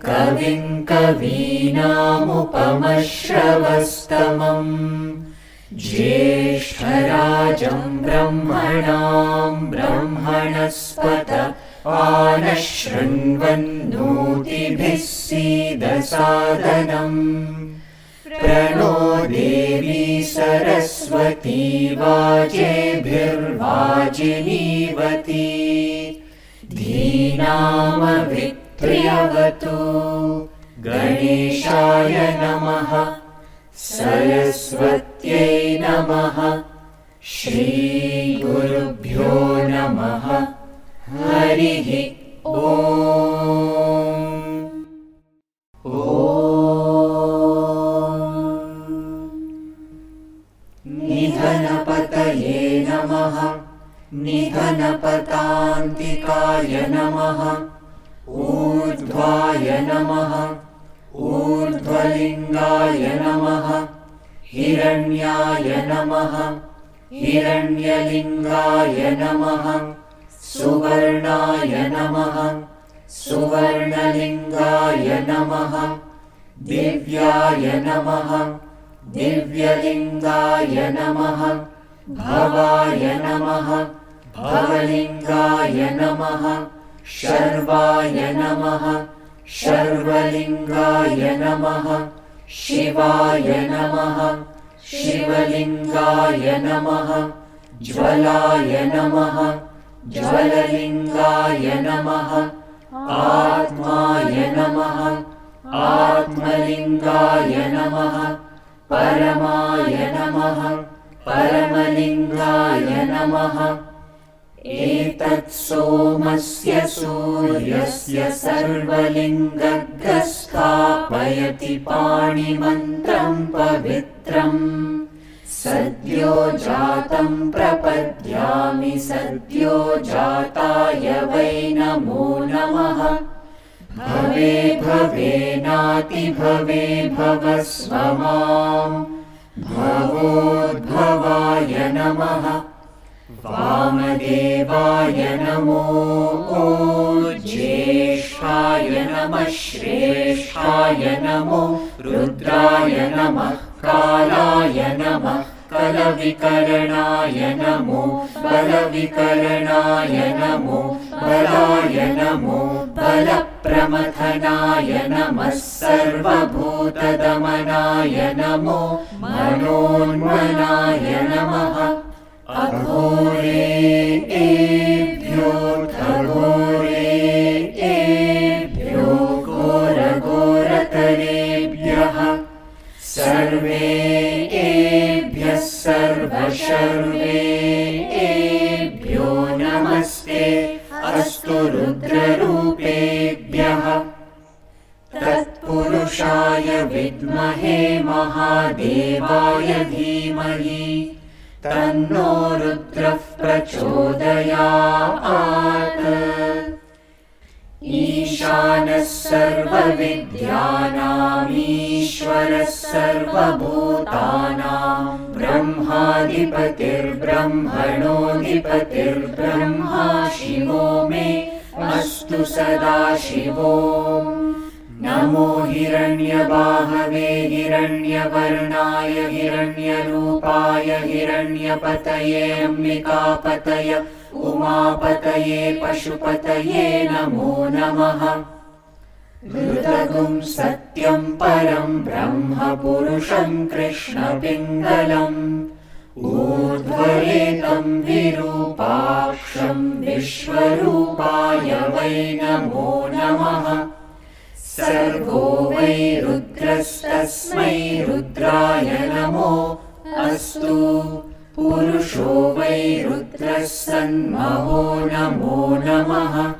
कविं कवीनामुपमश्रवस्तमम् ज्येष्ठराजं ब्रह्मणां ब्रह्मणस्पत आनशृण्वन्नोतिभिः सीदसादनम् प्रणो देवी सरस्वती वाजेभिर्वाजिनीवती धीनामभित्र्यवतु गणेशाय नमः सरस्वत्यै नमः श्रीगुरुभ्यो नमः हरिः ॐ। निधनपतये नमः निधनपतान्तिकाय नमः ऊर्ध्वाय नमः ऊर्ध्वलिङ्गाय नमः हिरण्याय नमः हिरण्यलिङ्गाय नमः सुवर्णाय नमः सुवर्णलिङ्गाय नमः दिव्याय नमः दिव्यलिङ्गाय नमः भवाय नमः भवलिङ्गाय नमः शर्वाय नमः शर्वलिङ्गाय नमः शिवाय नमः शिवलिङ्गाय नमः ज्वलाय नमः ज्वललिङ्गाय नमः आत्माय नमः आत्मलिङ्गाय नमः परमाय नमः परमलिङ्गाय नमः एतत् सोमस्य सूर्यस्य सर्वलिङ्गग्रस्थापयति पाणिमन्त्रं पवित्रम् सद्यो जातं प्रपद्यामि सद्यो जाताय वै नमो नमः भवे भवेनातिभवे भवस्व माम् भवोद्भवाय नमः वामदेवाय नमो ज्येष्ठाय नमः श्रेष्ठाय नमो रुद्राय नमः कालाय नमः कलविकरणाय नमो बलविकरणाय नमो बलाय नमो बलप्रमथनाय नमः सर्वभूतदमनाय नमो मनोन्मनाय नमः अघोरेभ्यो खगोरेभ्यो घोरघोरतरेभ्यः सर्वेभ्यः सर्वशर्वेभ्यो नमस्ते अस्तु रुद्ररूपेभ्यः तत्पुरुषाय विद्महे महादेवाय धीमहि तन्नो रुद्रः प्रचोदयात्। ईशानः सर्वविद्यानामीश्वरः सर्वभूतानां ब्रह्माधिपतिर्ब्रह्मणोऽधिपतिर्ब्रह्मा शिवो मे अस्तु सदा शिवो। नमो हिरण्यबाहवे हिरण्यवर्णाय हिरण्यरूपाय हिरण्यपतये अम्बिकापतय उमापतये पशुपतये नमो नमः। ऋतगुं सत्यं परं ब्रह्म पुरुषं कृष्णपिङ्गलम् ऊर्ध्वरेतं विरूपाक्षं विश्वरूपाय वै नमो नमः। सर्वो वै रुद्रस्तस्मै रुद्राय नमो अस्तु। पुरुषो वै रुद्रः सन्महो नमो नमः।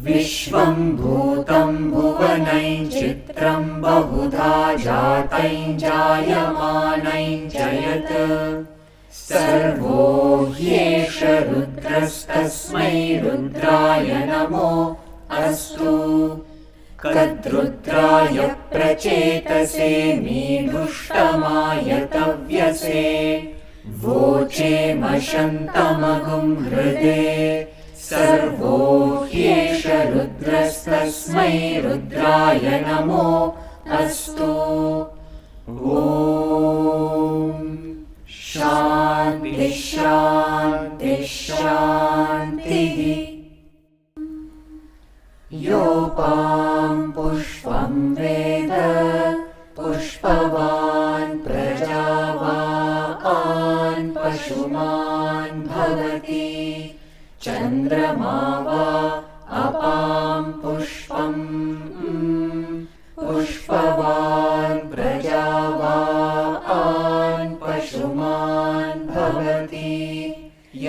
विश्वं भूतं भुवनं चित्रं बहुधा जातं जायमानं जयत्। सर्वो ह्येष रुद्रस्तस्मै रुद्राय नमो अस्तु। कद्रुद्राय प्रचेतसे मीढुष्टमायतव्यसे। वोचेमशन्तमगुं हृदे सर्वो ह्येष रुद्रस्तस्मै रुद्राय नमो अस्तु। ॐ शान्ति शान्ति शान्तिः। योपां पुष्पं वेद पुष्पवान् प्रजावान् पशुमान् भवति। चन्द्रमा वा अपां पुष्पं पुष्पवान् प्रजावान् पशुमान् भवति। य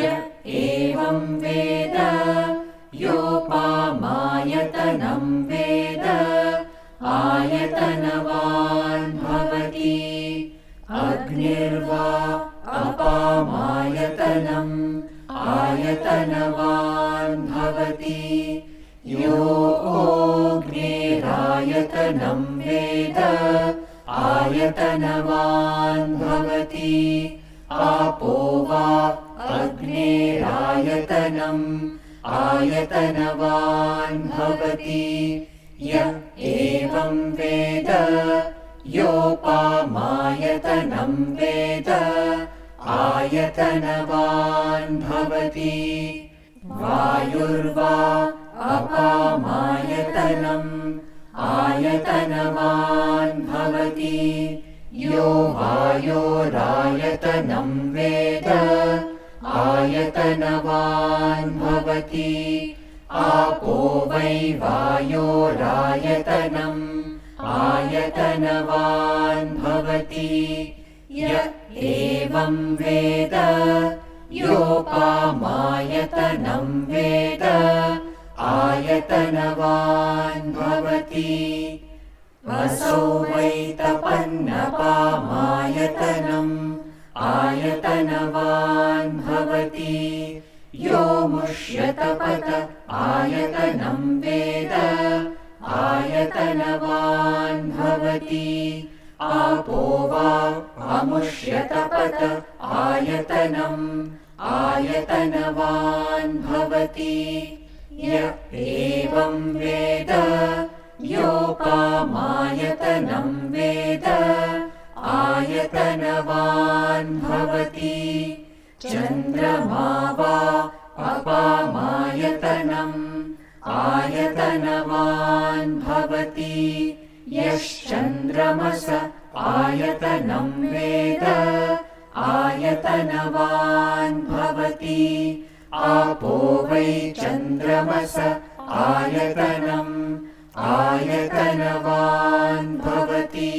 एवं वेद योपामायतनं वेद आयतनवान् भवति। अग्निर्वा अपामायतनम् आयतनवान् भवति। योऽग्निरायतनं वेद आयतनवान् भवति। आपो वा अग्निरायतनम् आयतनवान् भवति। य एवं वेद योपामायतनं वेद आयतनवान् भवति। वायुर्वा अपामायतनम् आयतनवान् भवति। यो वायोरायतनं वेद आयतनवान् भवति। आपो वै वायोरायतनम् आयतनवान् भवति। य एवं वेद योपामायतनं वेद आयतनवान् भवति। असौ वै तपन्नपामायतनम् आयतनवान् भवति। यो मुष्यतपत आयतनं वेद आयतनवान् भवति। आपो वा अमुष्यतपत आयतनम् आयतनवान् भवति। य एवं वेद योपामायतनं वेद आयतनवान् भवति। चन्द्रमा वा अपामायतनम् आयतनवान् भवति। यश्चन्द्रमस आयतनं वेद आयतनवान् भवति। आपो वै चन्द्रमस आयतनम् आयतनवान् भवति।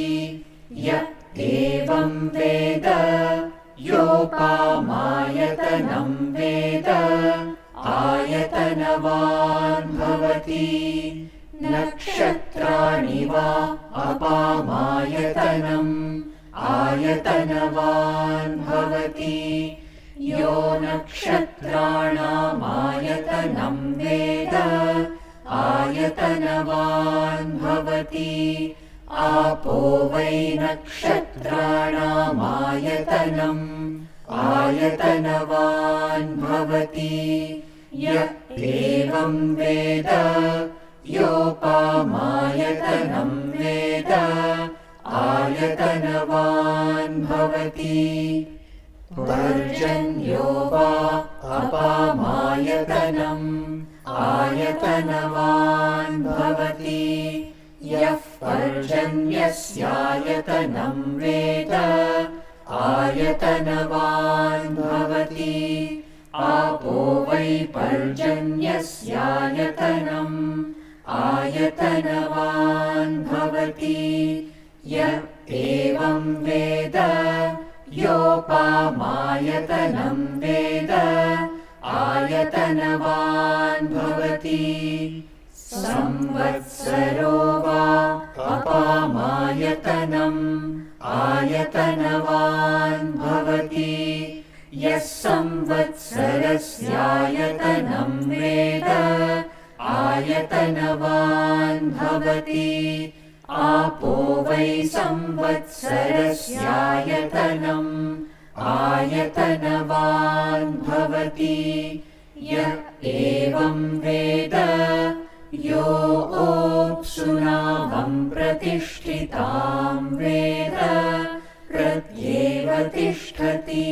य एवं वेद योपामायतनं वेद आयतनवान् भवति। नक्षत्राणि वा अपामायतनम् आयतनवान् भवति। यो नक्षत्राणामायतनं वेद आयतनवान् भवति। आपो वै नक्षत्राणामायतनम् आयतनवान् भवति। य एवं वेद योपामायतनं वेद आयतनवान् भवति। पर्जन्यो वा अपामायतनम् आयतनवान् भवति। यः पर्जन्यस्यायतनं वेद आयतनवान् भवति। आपो वै पर्जन्यस्यायतनम् आयतनवान् भवति। य एवं वेद योपामायतनं वेद आयतनवान् भवति संवत्सरो वा अपामायतनम् आयतनवान् भवति यः संवत्सरस्यायतनं वेद आयतनवान् भवति आपो वै संवत्सरस्यायतनम् आयतनवान् भवति य एवं वेद योऽप्सुनावं प्रतिष्ठितां वेद प्रत्येव तिष्ठति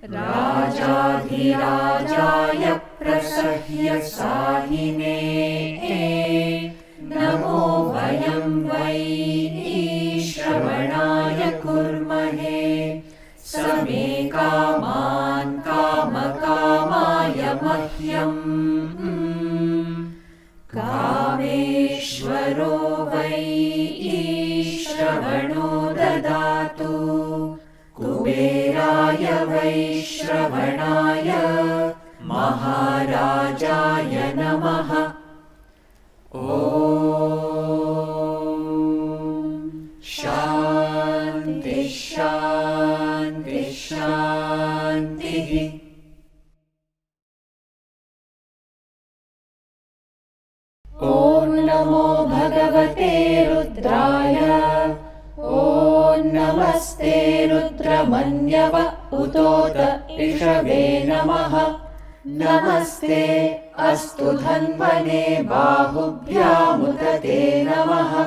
राजाधिराजाय प्रसह्य साहिने नमो वयं वै श्रवणाय कुर्महे समे कामान् कामकामाय मह्यम् कामेश्वरो वै श्रवणो ददातु कुबेराय वै श्रवणाय महाराजाय नमः। ॐ शान्ति शान्ति शान्तिः। ॐ नमो भगवते रुद्राय। ॐ नमस्ते रुद्रमन्यव उतोत इषवे नमः। नमस्ते अस्तु धन्वने बाहुभ्यामुदते नमः।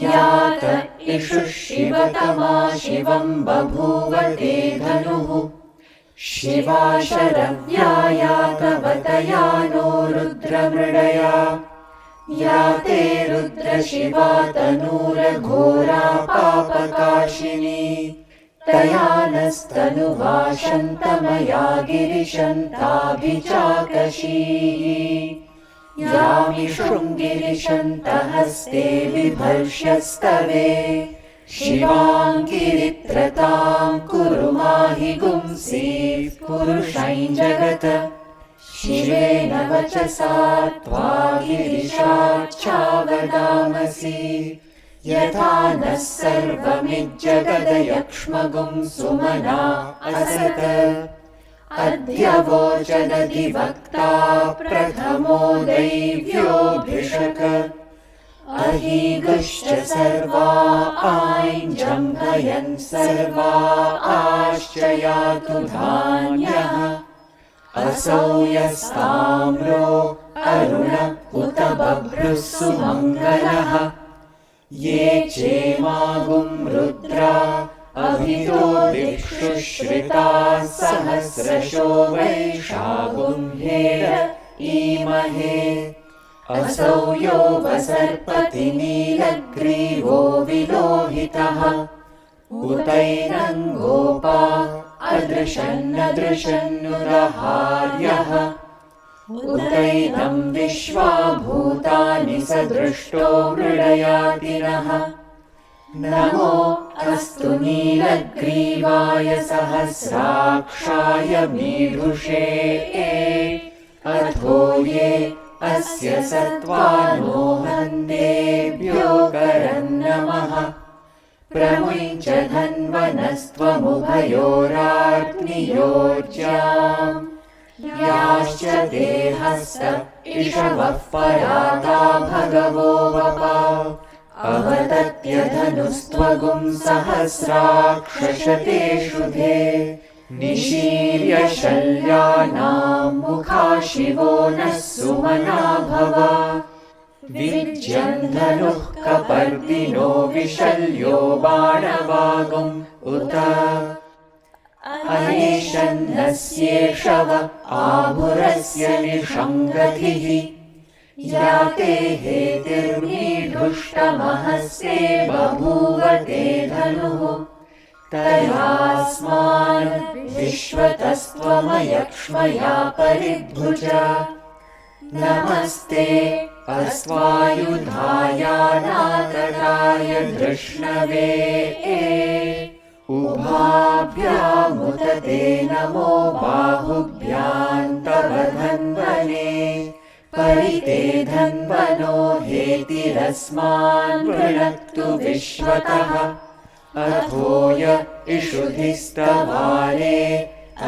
यात इषुः शिवतमा शिवं बभूव ते धनुः। शिवा शरव्यायातवतया नो रुद्रमृडया। या ते रुद्रशिवा तनूरघोरा पापकाशिनी। तया नस्तनुवाशन्तमया गिरिशन्ताभिचाकशीः। यामि शृङ्गिरिशन्तहस्ते बिभर्ष्यस्तवे। शिवां गिरित्रतां कुरु माहि गुंसीः पुरुषं जगत। शिवेन वचसा त्वा गिरिशाच्छावदामसि। यथा नः सर्वमिज्जगदयक्ष्मगुं सुमना असत। अद्य वोचदधिवक्ता प्रथमो दैव्योऽभिषक। अहीगुश्च सर्वा आञ्जम्भयन् सर्वा आश्च यातु धान्यः। असौ यस्ताम्रो अरुण उत बभ्रुः सुमङ्गलः। ये चेमागुं रुद्रा अभितो दिक्षु श्रिताः सहस्रशो वैशागुं हेर ईमहे। असौ यो वसर्पति नीलग्रीवो विलोहितः। उतैनं गोपा अदृशन्नदृशन्नुदहार्यः। उतैनं विश्वा भूतानि सदृष्टो मृडयातिनः। नमो अस्तु नीलग्रीवाय सहस्राक्षाय मीढुषे। अथो ये अस्य सत्त्वानो हन्तेभ्यो करन्नमः। प्रमुञ्च धन्वनस्त्वमुभयोराग्नियोज्याम्। याश्च देहस्त इषवः पराता भगवो वपा। अवतत्यधनुस्त्वगुं सहस्राक्षशतेषु धे। निशीर्य शल्यानां मुखा शिवो नः सुमना भव। विज्यन् धनुः कपर्दिनो विशल्यो बाणवागुम् उत। अनेशन्नस्येषव आभुरस्य निषङ्गतिः। या ते हेतिर्मीढुष्टमहस्ये बभूव ते धनुः। तयास्मान् विश्वतस्त्वमयक्ष्मया परिभुज। नमस्ते अस्त्वायुधायानातराय धृष्णवे। उभा ते नमो बाहुभ्यां तव धन्वने परिते धन्वनो हेतिरस्मान् वृणक्तु विश्वतः अथो य इषुधिस्तवारे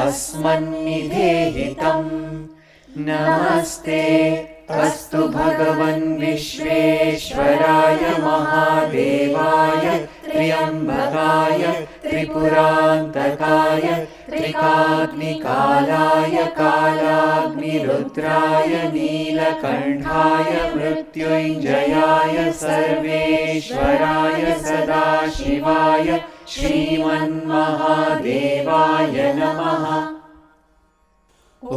अस्मन्निधेहितम् नमस्ते अस्तु भगवन् विश्वेश्वराय महादेवाय त्र्यम्बकाय त्रिपुरान्तकाय त्रिकाग्निकालाय कालाग्निरुद्राय नीलकण्ठाय मृत्युञ्जयाय सर्वेश्वराय सदाशिवाय श्रीमन्महादेवाय नमः। ॐ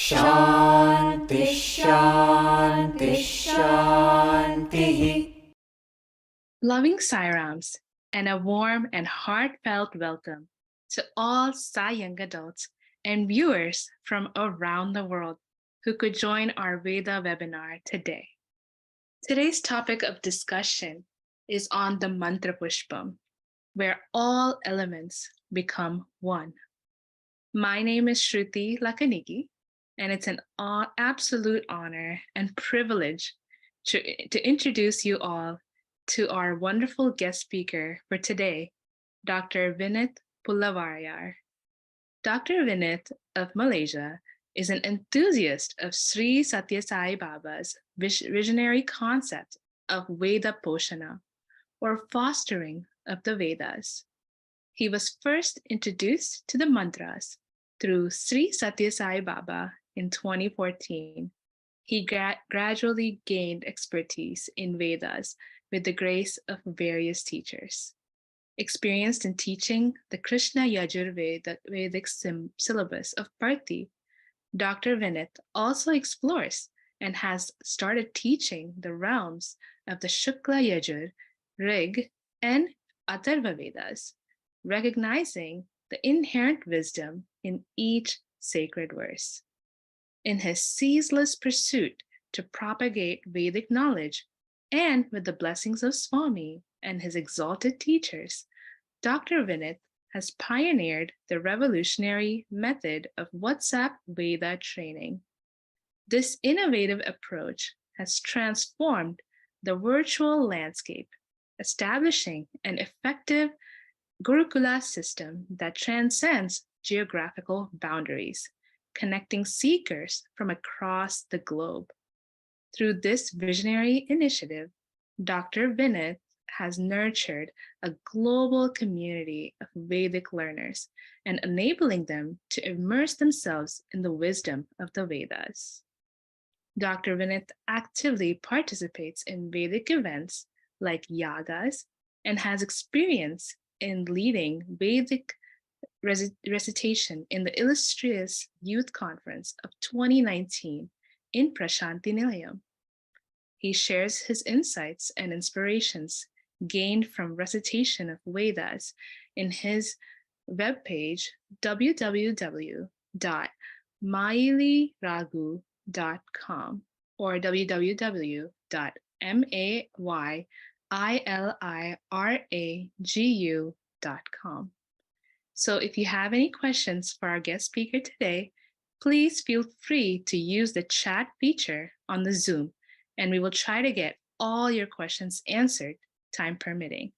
शान्ति शान्ति शान्तिः। Loving Sairams and a warm and heartfelt welcome to all Sai young adults and viewers from around the world who could join our Veda webinar today. Today's topic of discussion is on the Mantrapushpam, where all elements become one. My name is Shruti Lakaniki, and it's an absolute honor and privilege to introduce you all to our wonderful guest speaker for today, Dr. Vinit Pullavarayar. Dr. Vinit of Malaysia is an enthusiast of Sri Sathya Sai Baba's visionary concept of Veda Poshana, or fostering of the Vedas. He was first introduced to the mantras through Sri Sathya Sai Baba in 2014. He gradually gained expertise in Vedas with the grace of various teachers. Experienced in teaching the Krishna Yajur Vedic syllabus of Parthi, Dr. Vinit also explores and has started teaching the realms of the Shukla Yajur, Rig, and Atharva Vedas, recognizing the inherent wisdom in each sacred verse. In his ceaseless pursuit to propagate Vedic knowledge, and with the blessings of Swami and his exalted teachers, Dr. Vinit has pioneered the revolutionary method of WhatsApp Veda training. This innovative approach has transformed the virtual landscape, establishing an effective Gurukula system that transcends geographical boundaries, connecting seekers from across the globe. Through this visionary initiative, Dr. Vinit has nurtured a global community of Vedic learners and enabling them to immerse themselves in the wisdom of the Vedas. Dr. Vinit actively participates in Vedic events like yagas and has experience in leading Vedic recitation in the illustrious Youth Conference of 2019 in Prashanti Nilayam. He shares his insights and inspirations gained from recitation of Vedas in his webpage www.mailiragu.com or www.mailiragu.com. So if you have any questions for our guest speaker today, please feel free to use the chat feature on the Zoom, and we will try to get all your questions answered, time permitting.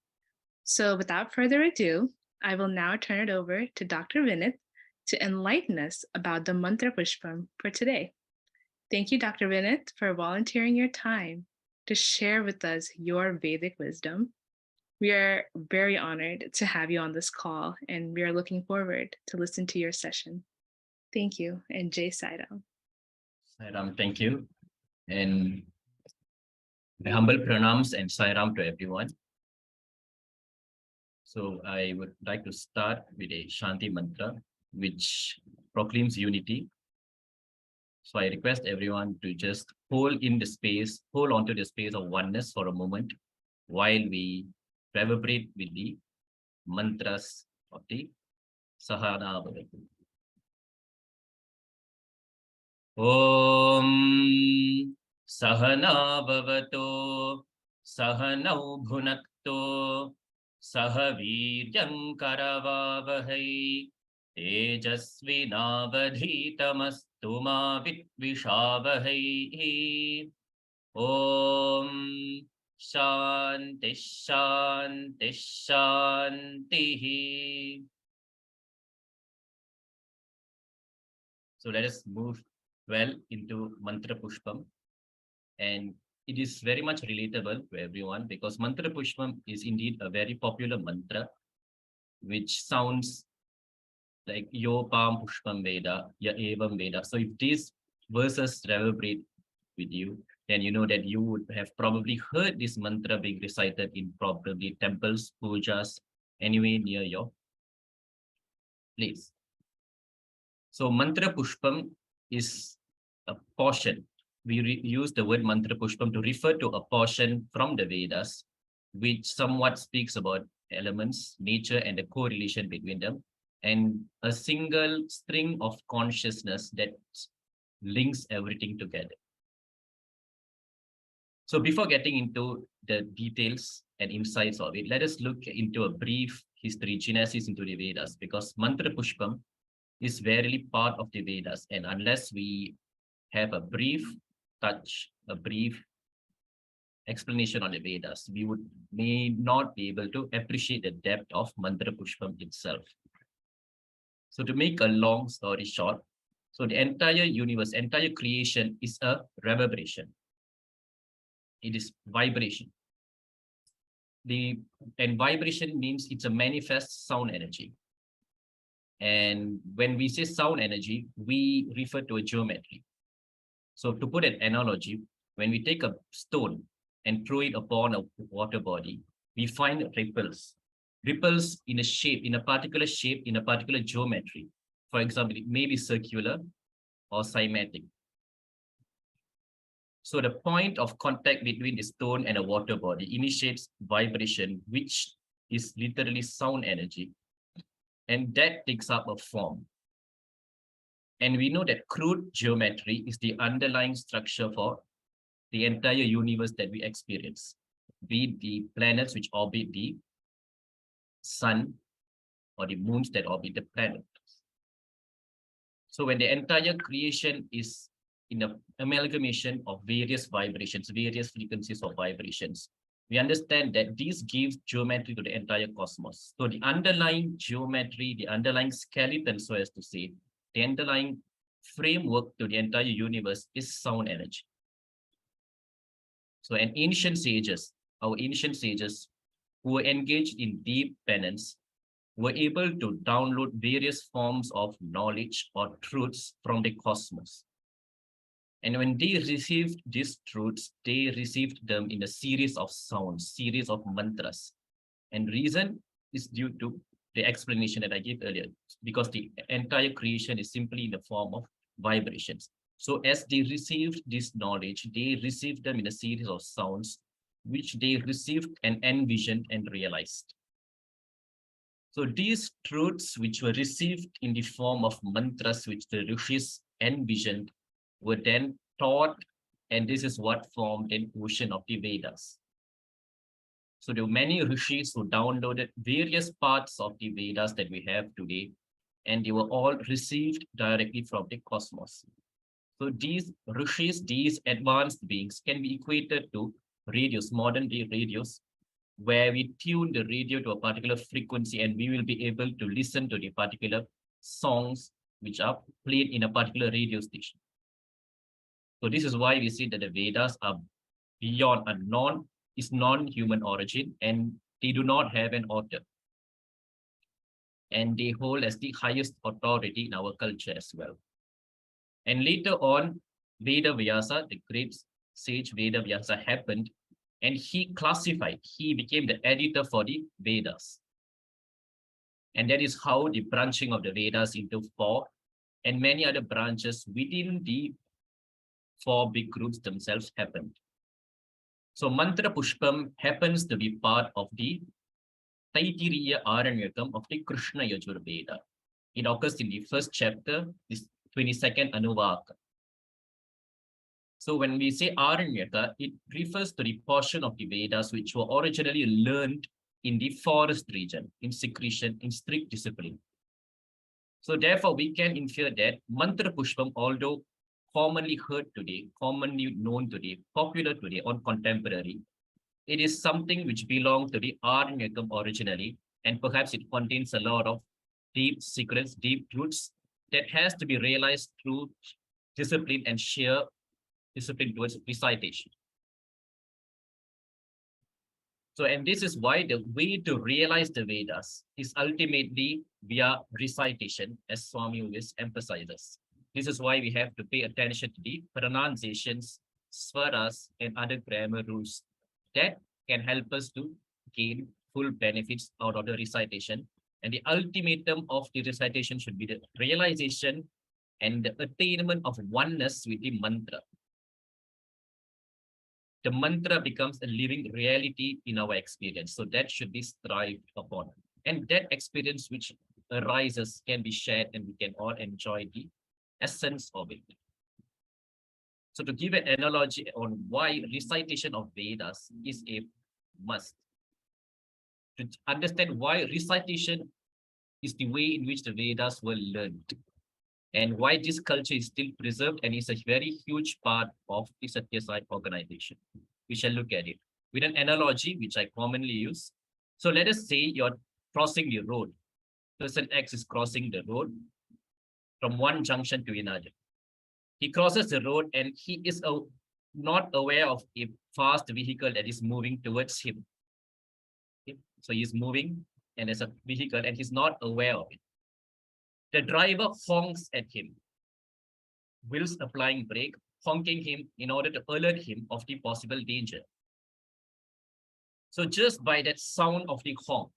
So without further ado, I will now turn it over to Dr. Vinit to enlighten us about the Mantrapushpam for today. Thank you, Dr. Vinit, for volunteering your time to share with us your Vedic wisdom. We are very honored to have you on this call, and we are looking forward to listen to your session. Thank you, and Jai Sairam. Sairam, thank you. And the humble pranams and Sairam to everyone. So I would like to start with a Shanti mantra, which proclaims unity. So I request everyone to just hold onto the space of oneness for a moment while we reverberate with the mantras of the Sahana Bhavatu. Om Sahana Bhavato Sahanau Bhunakto Saha Viryam Karavavahai Tejasvinavadhitamastu ma Vidvishavahai. Om Shanti Shanti Shanti. So let us move well into Mantrapushpam, and it is very much relatable to everyone because Mantrapushpam is indeed a very popular mantra which sounds like Yo Pam Pushpam Veda, Ya Evam Veda. So if these verses reverberate with you, then you know that you would have probably heard this mantra being recited in probably temples, pujas, anywhere near your place. So Mantrapushpam is a portion. We use the word Mantrapushpam to refer to a portion from the Vedas, which somewhat speaks about elements, nature, and the correlation between them, and a single string of consciousness that links everything together. So before getting into the details and insights of it, let us look into a brief history, genesis into the Vedas, because Mantrapushpam is verily part of the Vedas. And unless we have a brief touch, a brief explanation on the Vedas, we may not be able to appreciate the depth of Mantrapushpam itself. So to make a long story short, so the entire universe, entire creation is a reverberation. It is vibration. And vibration means it's a manifest sound energy. And when we say sound energy, we refer to a geometry. So to put an analogy, when we take a stone and throw it upon a water body, we find ripples. Ripples in a shape, in a particular shape, in a particular geometry. For example, it may be circular or cymatic. So the point of contact between the stone and a water body initiates vibration, which is literally sound energy. And that takes up a form. And we know that crude geometry is the underlying structure for the entire universe that we experience, be it the planets which orbit the sun or the moons that orbit the planet. So when the entire creation is in an amalgamation of various vibrations, various frequencies of vibrations, we understand that this gives geometry to the entire cosmos. So the underlying geometry, the underlying skeleton, so as to say, the underlying framework to the entire universe is sound energy. So our ancient sages who were engaged in deep penance were able to download various forms of knowledge or truths from the cosmos. And when they received these truths, they received them in a series of sounds, series of mantras. And reason is due to the explanation that I gave earlier, because the entire creation is simply in the form of vibrations. So as they received this knowledge, they received them in a series of sounds, which they received and envisioned and realized. So these truths which were received in the form of mantras, which the rishis envisioned, were then taught, and this is what formed an ocean of the Vedas. So there were many rishis who downloaded various parts of the Vedas that we have today, and they were all received directly from the cosmos. So these rishis, these advanced beings, can be equated to radios, modern day radios, where we tune the radio to a particular frequency and we will be able to listen to the particular songs which are played in a particular radio station. So this is why we see that the Vedas are beyond a non-human origin, and they do not have an author. And they hold as the highest authority in our culture as well. And later on, Veda Vyasa, the great sage Veda Vyasa, happened, and he became the editor for the Vedas. And that is how the branching of the Vedas into 4 and many other branches within the 4 big groups themselves happened. So Mantrapushpam happens to be part of the Taitiriya Aranyakam of the Krishna Yajurveda. It occurs in the first chapter, this 22nd Anuvaka. So when we say Aranyaka, it refers to the portion of the Vedas which were originally learned in the forest region, in secretion, in strict discipline. So therefore, we can infer that Mantrapushpam, although commonly heard today, commonly known today, popular today, or contemporary, it is something which belonged to the Aranyakam originally, and perhaps it contains a lot of deep secrets, deep truths that has to be realized through discipline and sheer discipline towards recitation. So, and this is why the way to realize the Vedas is ultimately via recitation, as Swami always emphasizes. This is why we have to pay attention to the pronunciations, swaras, and other grammar rules that can help us to gain full benefits out of the recitation. And the ultimatum of the recitation should be the realization and the attainment of oneness with the mantra. The mantra becomes a living reality in our experience. So that should be strived upon. And that experience which arises can be shared and we can all enjoy the essence of it. So to give an analogy on why recitation of Vedas is a must, to understand why recitation is the way in which the Vedas were learned, and why this culture is still preserved and is a very huge part of the Sathya Sai organization. We shall look at it with an analogy which I commonly use. So let us say you're crossing the road. Person X is crossing the road from one junction to another. He crosses the road and he is not aware of a fast vehicle that is moving towards him. Okay? So he's moving and there's a vehicle and he's not aware of it. The driver honks at him, whilst applying brake, honking him in order to alert him of the possible danger. So just by that sound of the honk,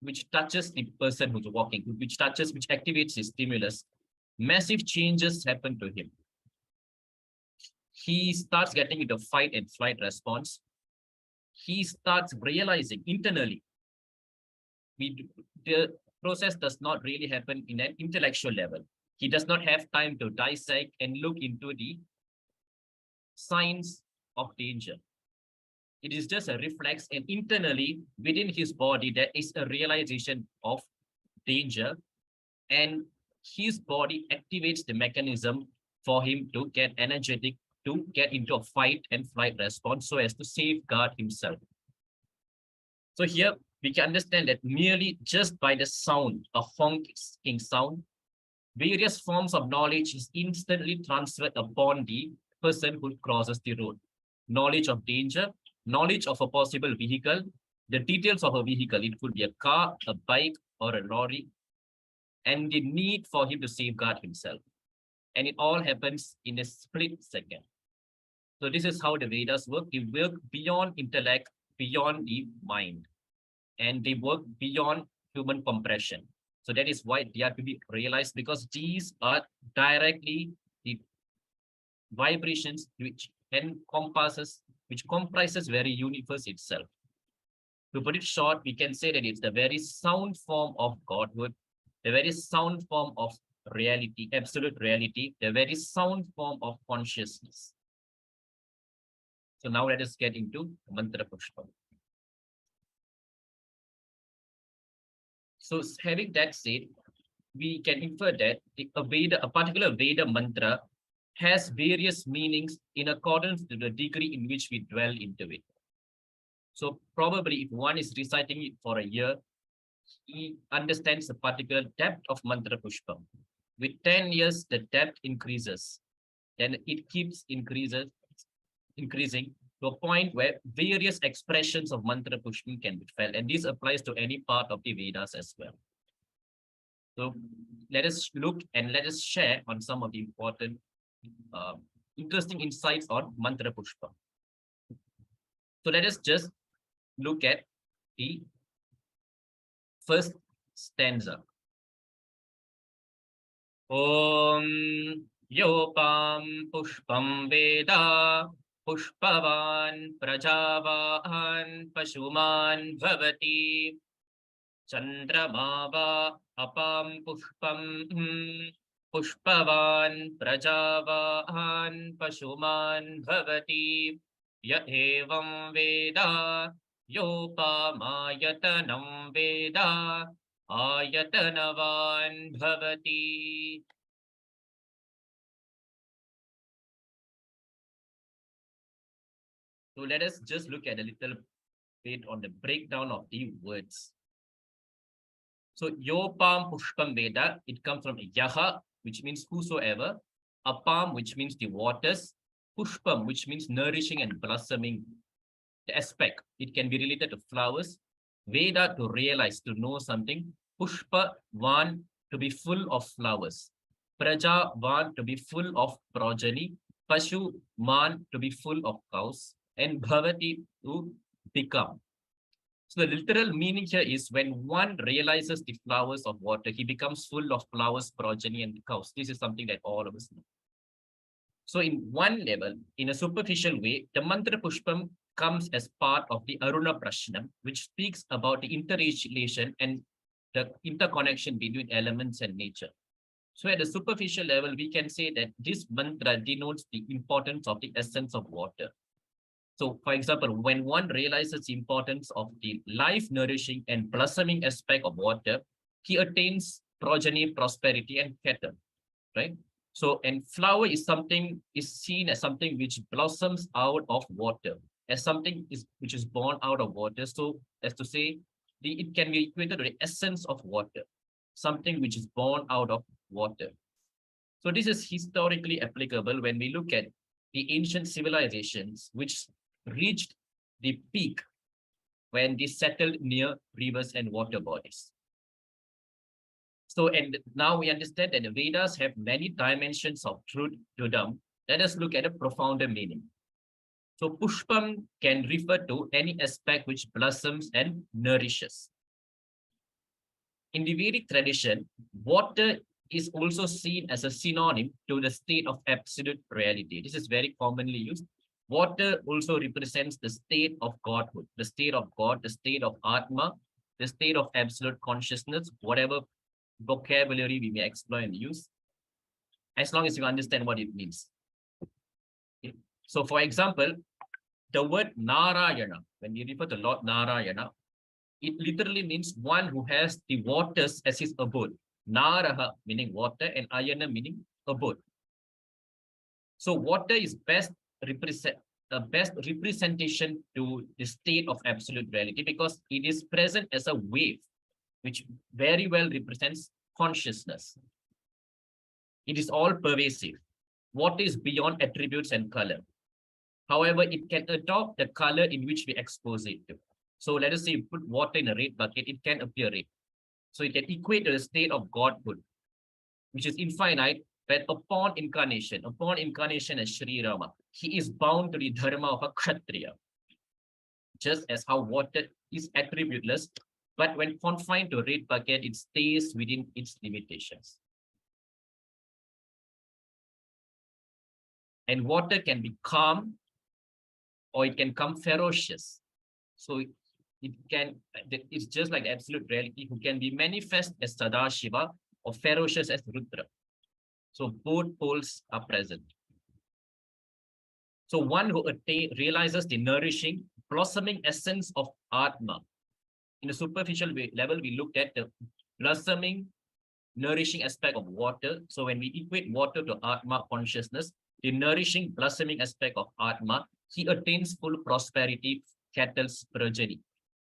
which touches the person who's walking, which activates his stimulus, massive changes happen to him. He starts getting into fight and flight response. He starts realizing internally, the process does not really happen in an intellectual level. He does not have time to dissect and look into the signs of danger. It is just a reflex, and internally within his body, there is a realization of danger, and his body activates the mechanism for him to get energetic, to get into a fight and flight response so as to safeguard himself. So here we can understand that merely just by the sound, a honking sound, various forms of knowledge is instantly transferred upon the person who crosses the road. Knowledge of danger, knowledge of a possible vehicle, the details of a vehicle, it could be a car, a bike, or a lorry, and the need for him to safeguard himself. And it all happens in a split second. So this is how the Vedas work. They work beyond intellect, beyond the mind, and they work beyond human compression. So that is why they are to be realized, because these are directly the vibrations which comprises very universe itself. To put it short, we can say that it's the very sound form of Godhood, the very sound form of reality, absolute reality, the very sound form of consciousness. So now let us get into Mantrapushpam. So having that said, we can infer that a particular Veda mantra has various meanings in accordance to the degree in which we dwell into it. So probably if one is reciting it for a year, he understands a particular depth of Mantrapushpam. With 10 years, the depth increases. Then it keeps increasing to a point where various expressions of Mantrapushpam can be felt. And this applies to any part of the Vedas as well. So let us look and let us share on some of the important, interesting insights on Mantrapushpam. So let us just look at the first stanza. Om Yopam Pushpam Veda Pushpavan Prajavahan Pashuman Bhavati Chandramava Apam Pushpam Pushpavan Prajavahan Pashuman Bhavati Ya Evam Veda Yopamayatanam Veda Ayatanavan Bhavati. So let us just look at a little bit on the breakdown of the words. So Yopam Pushpam Veda, it comes from Yaha, which means whosoever, Apam, which means the waters, Pushpam, which means nourishing and blossoming. The aspect, it can be related to flowers, Veda to realize, to know something, Pushpa, one, to be full of flowers, Praja, one, to be full of progeny, Pashu, man, to be full of cows, and Bhavati, to become. So the literal meaning here is when one realizes the flowers of water, he becomes full of flowers, progeny, and cows. This is something that all of us know. So in one level, in a superficial way, the Mantrapushpam comes as part of the Aruna Prashnam, which speaks about the interrelation and the interconnection between elements and nature. So at a superficial level, we can say that this mantra denotes the importance of the essence of water. So, for example, when one realizes the importance of the life-nourishing and blossoming aspect of water, he attains progeny, prosperity, and cattle, right? So, and flower is seen as something which blossoms out of water, as something which is born out of water. So, as to say, it can be equated to the essence of water, something which is born out of water. So, this is historically applicable when we look at the ancient civilizations which reached the peak when they settled near rivers and water bodies. So, and now we understand that the Vedas have many dimensions of truth to them. Let us look at a profounder meaning. So, Pushpam can refer to any aspect which blossoms and nourishes. In the Vedic tradition, water is also seen as a synonym to the state of absolute reality. This is very commonly used. Water also represents the state of Godhood, the state of God, the state of Atma, the state of absolute consciousness, whatever vocabulary we may explore and use, as long as you understand what it means. Okay. So, for example, the word Narayana, when we refer to Lord Narayana, it literally means one who has the waters as his abode. Naraha meaning water and Ayana meaning abode. So water is best representation to the state of absolute reality because it is present as a wave, which very well represents consciousness. It is all pervasive. Water is beyond attributes and color. However, it can adopt the color in which we expose it to. So let us say you put water in a red bucket, it can appear red. So it can equate to the state of Godhood, which is infinite, but upon incarnation as Sri Rama, he is bound to the dharma of a Kshatriya. Just as how water is attributeless, but when confined to a red bucket, it stays within its limitations. And water can be calm or it can become ferocious. So it's just like absolute reality who can be manifest as Sadashiva or ferocious as Rudra. So both poles are present. So one who realizes the nourishing, blossoming essence of Atma. In a superficial level, we looked at the blossoming, nourishing aspect of water. So when we equate water to Atma consciousness, the nourishing, blossoming aspect of Atma, he attains full prosperity, cattle's progeny.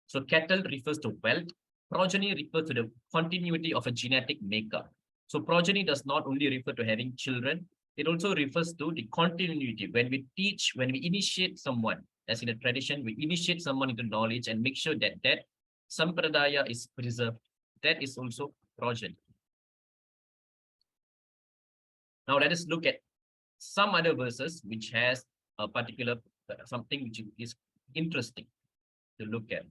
So cattle refers to wealth. Progeny refers to the continuity of a genetic makeup. So progeny does not only refer to having children, it also refers to the continuity. When we teach, when we initiate someone, as in a tradition, we initiate someone into knowledge and make sure that that sampradaya is preserved. That is also progeny. Now let us look at some other verses which has a particular something which is interesting to look at.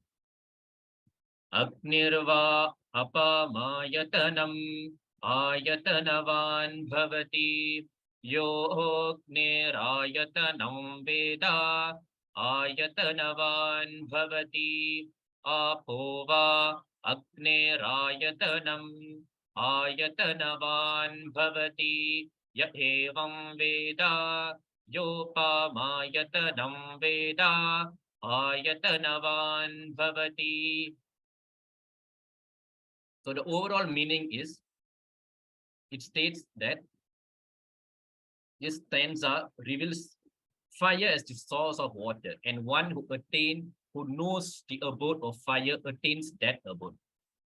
Agnirva apamayatanam ayatanavan bhavati yognirayatanam veda ayatanavan bhavati apova agnirayatanam ayatanavan bhavati ya evam veda yopamayatanam veda ayatanavan bhavati. So the overall meaning is, it states that this stanza reveals fire as the source of water, and one who knows the abode of fire attains that abode.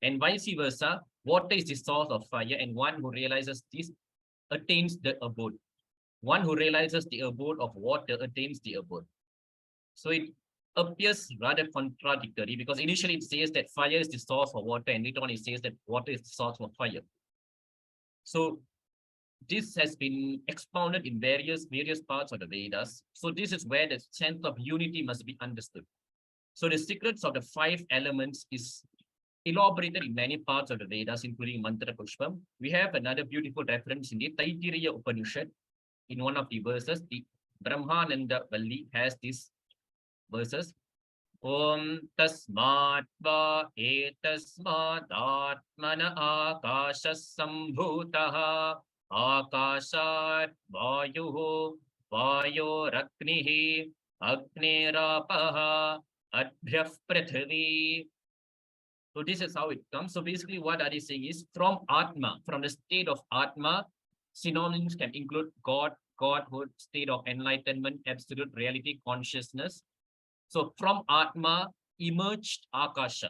And vice versa, water is the source of fire, and one who realizes this attains the abode. One who realizes the abode of water attains the abode. So it appears rather contradictory, because initially it says that fire is the source of water, and later on it says that water is the source of fire. So this has been expounded in various parts of the Vedas. So this is where the sense of unity must be understood. So the secrets of the 5 elements is elaborated in many parts of the Vedas, including Mantrapushpam. We have another beautiful reference in the Taittiriya Upanishad. In one of the verses, the Brahmananda Valli has these verses. Om tasmat va etasmat atmana akashas sambhutaha akashat vayuhu vayoraknihi agnerapaha adbhyah prithvi. So this is how it comes. So basically what are they saying is, from Atma, from the state of Atma, synonyms can include God, Godhood, state of enlightenment, absolute reality, consciousness. So from Atma emerged Akasha.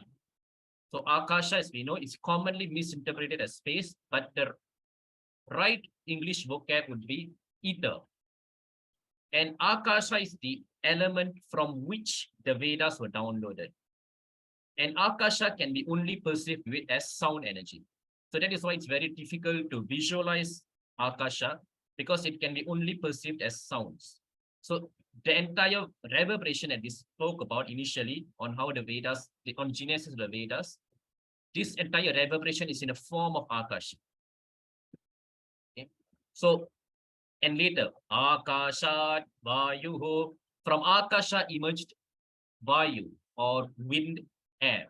So Akasha, as we know, is commonly misinterpreted as space, but the right English vocab would be ether. And Akasha is the element from which the Vedas were downloaded. And Akasha can be only perceived with as sound energy. So that is why it's very difficult to visualize Akasha, because it can be only perceived as sounds. So the entire reverberation that we spoke about initially on how the Vedas, on genesis of the Vedas, this entire reverberation is in the form of Akasha. Okay. So, and later, Akashat Vayuho, from Akasha emerged Vayu, or wind, air.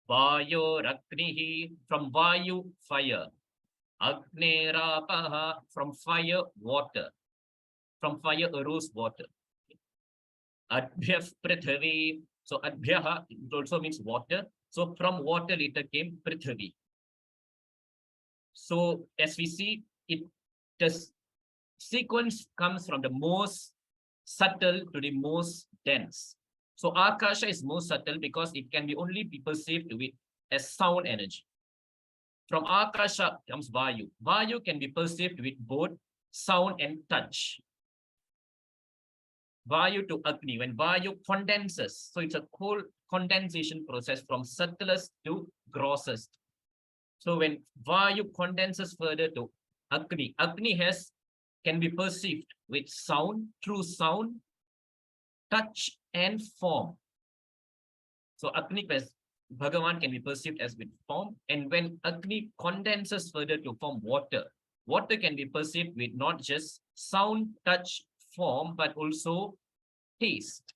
Vayu Raknihi, from Vayu, fire. Agnerapaha, from fire, water. From fire arose water. Adbhyah Prithvi, so Adbhyaha, it also means water. So from water later came Prithvi. So as we see, the sequence comes from the most subtle to the most dense. So Akasha is most subtle because it can be only be perceived with as sound energy. From Akasha comes Vayu. Vayu can be perceived with both sound and touch. Vayu to Agni, when Vayu condenses, so it's a cold condensation process from subtlest to grossest. So when Vayu condenses further to Agni, Agni can be perceived with sound, through sound, touch, and form. So Agni, Bhagavan, can be perceived as with form, and when Agni condenses further to form water, water can be perceived with not just sound, touch, form, but also taste.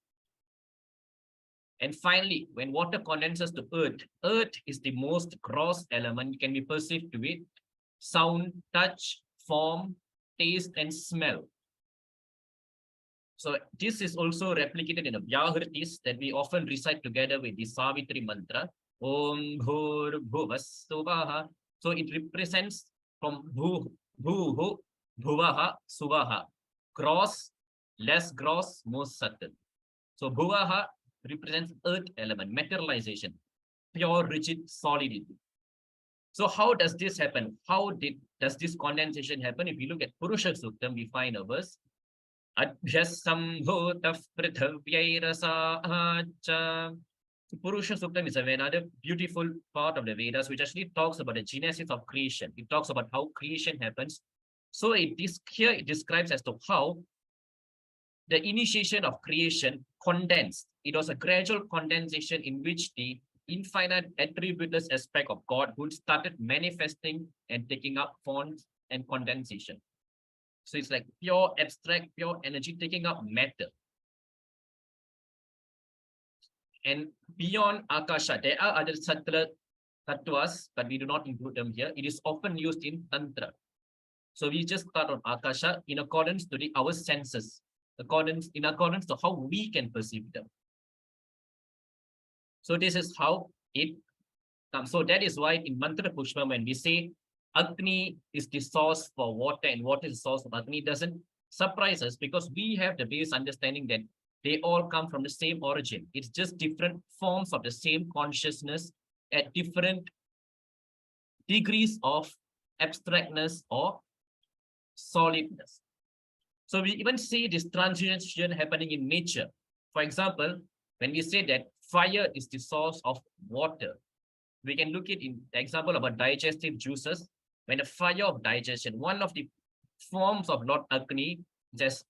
And finally, when water condenses to earth, earth is the most gross element, can be perceived with sound, touch, form, taste, and smell. So this is also replicated in the Vyahritis that we often recite together with the Savitri mantra, Om Bhur Bhuvas Suvaha. So it represents from Bhuhu, Bhuvaha, Suvaha. Gross, less gross, most subtle. So Bhuvaha represents earth element, materialization, pure, rigid, solidity. So how does this happen? Does this condensation happen? If you look at Purusha Suktam, we find a verse, Adhyasambhutah prithvyairasahacha. Purusha Suktam is another beautiful part of the Vedas, which actually talks about the genesis of creation. It talks about how creation happens. So it describes as to how the initiation of creation condensed. It was a gradual condensation in which the infinite attributeless aspect of Godhood started manifesting and taking up forms and condensation. So it's like pure abstract, pure energy taking up matter. And beyond Akasha, there are other subtler tattvas, but we do not include them here. It is often used in Tantra. So we just start on Akasha in accordance to our senses. in accordance to how we can perceive them. So this is how it comes. So that is why in Mantrapushpam, when we say Agni is the source for water and water is the source of Agni, doesn't surprise us because we have the base understanding that they all come from the same origin. It's just different forms of the same consciousness at different degrees of abstractness or solidness. So we even see this transition happening in nature. For example, when we say that fire is the source of water, we can look at in the example about digestive juices. When the fire of digestion, one of the forms of Lord Agni, just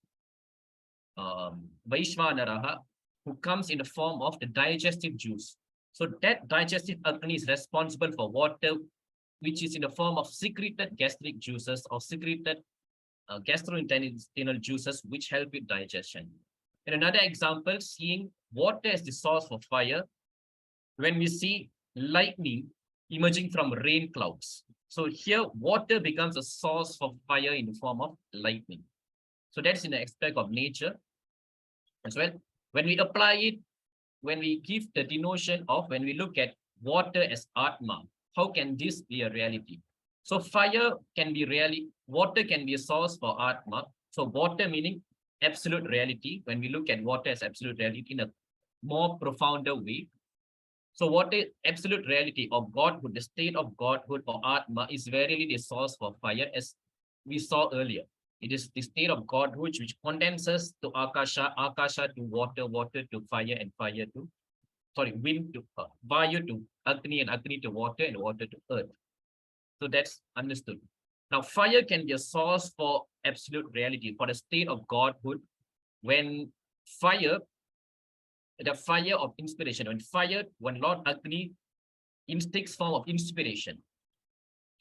Vaishvanaraha, who comes in the form of the digestive juice. So that digestive Agni is responsible for water, which is in the form of secreted gastric juices or secreted gastrointestinal juices, which help with digestion. In another example, seeing water as the source for fire, when we see lightning emerging from rain clouds. So here, water becomes a source for fire in the form of lightning. So that's in the aspect of nature as well. When we apply it, when we give the denotion of, when we look at water as Atma, how can this be a reality? So fire can be really, water can be a source for Atma. So water meaning absolute reality. When we look at water as absolute reality in a more profounder way. So what is absolute reality of Godhood, the state of Godhood or Atma is verily the source for fire, as we saw earlier. It is the state of Godhood which condenses to Akasha, Akasha to water, water to fire, and fire to, wind to Vayu to Agni, and Agni to water, and water to earth. So that's understood. Now, fire can be a source for absolute reality, for the state of Godhood, when fire, the fire of inspiration, when Lord Agni instincts form of inspiration,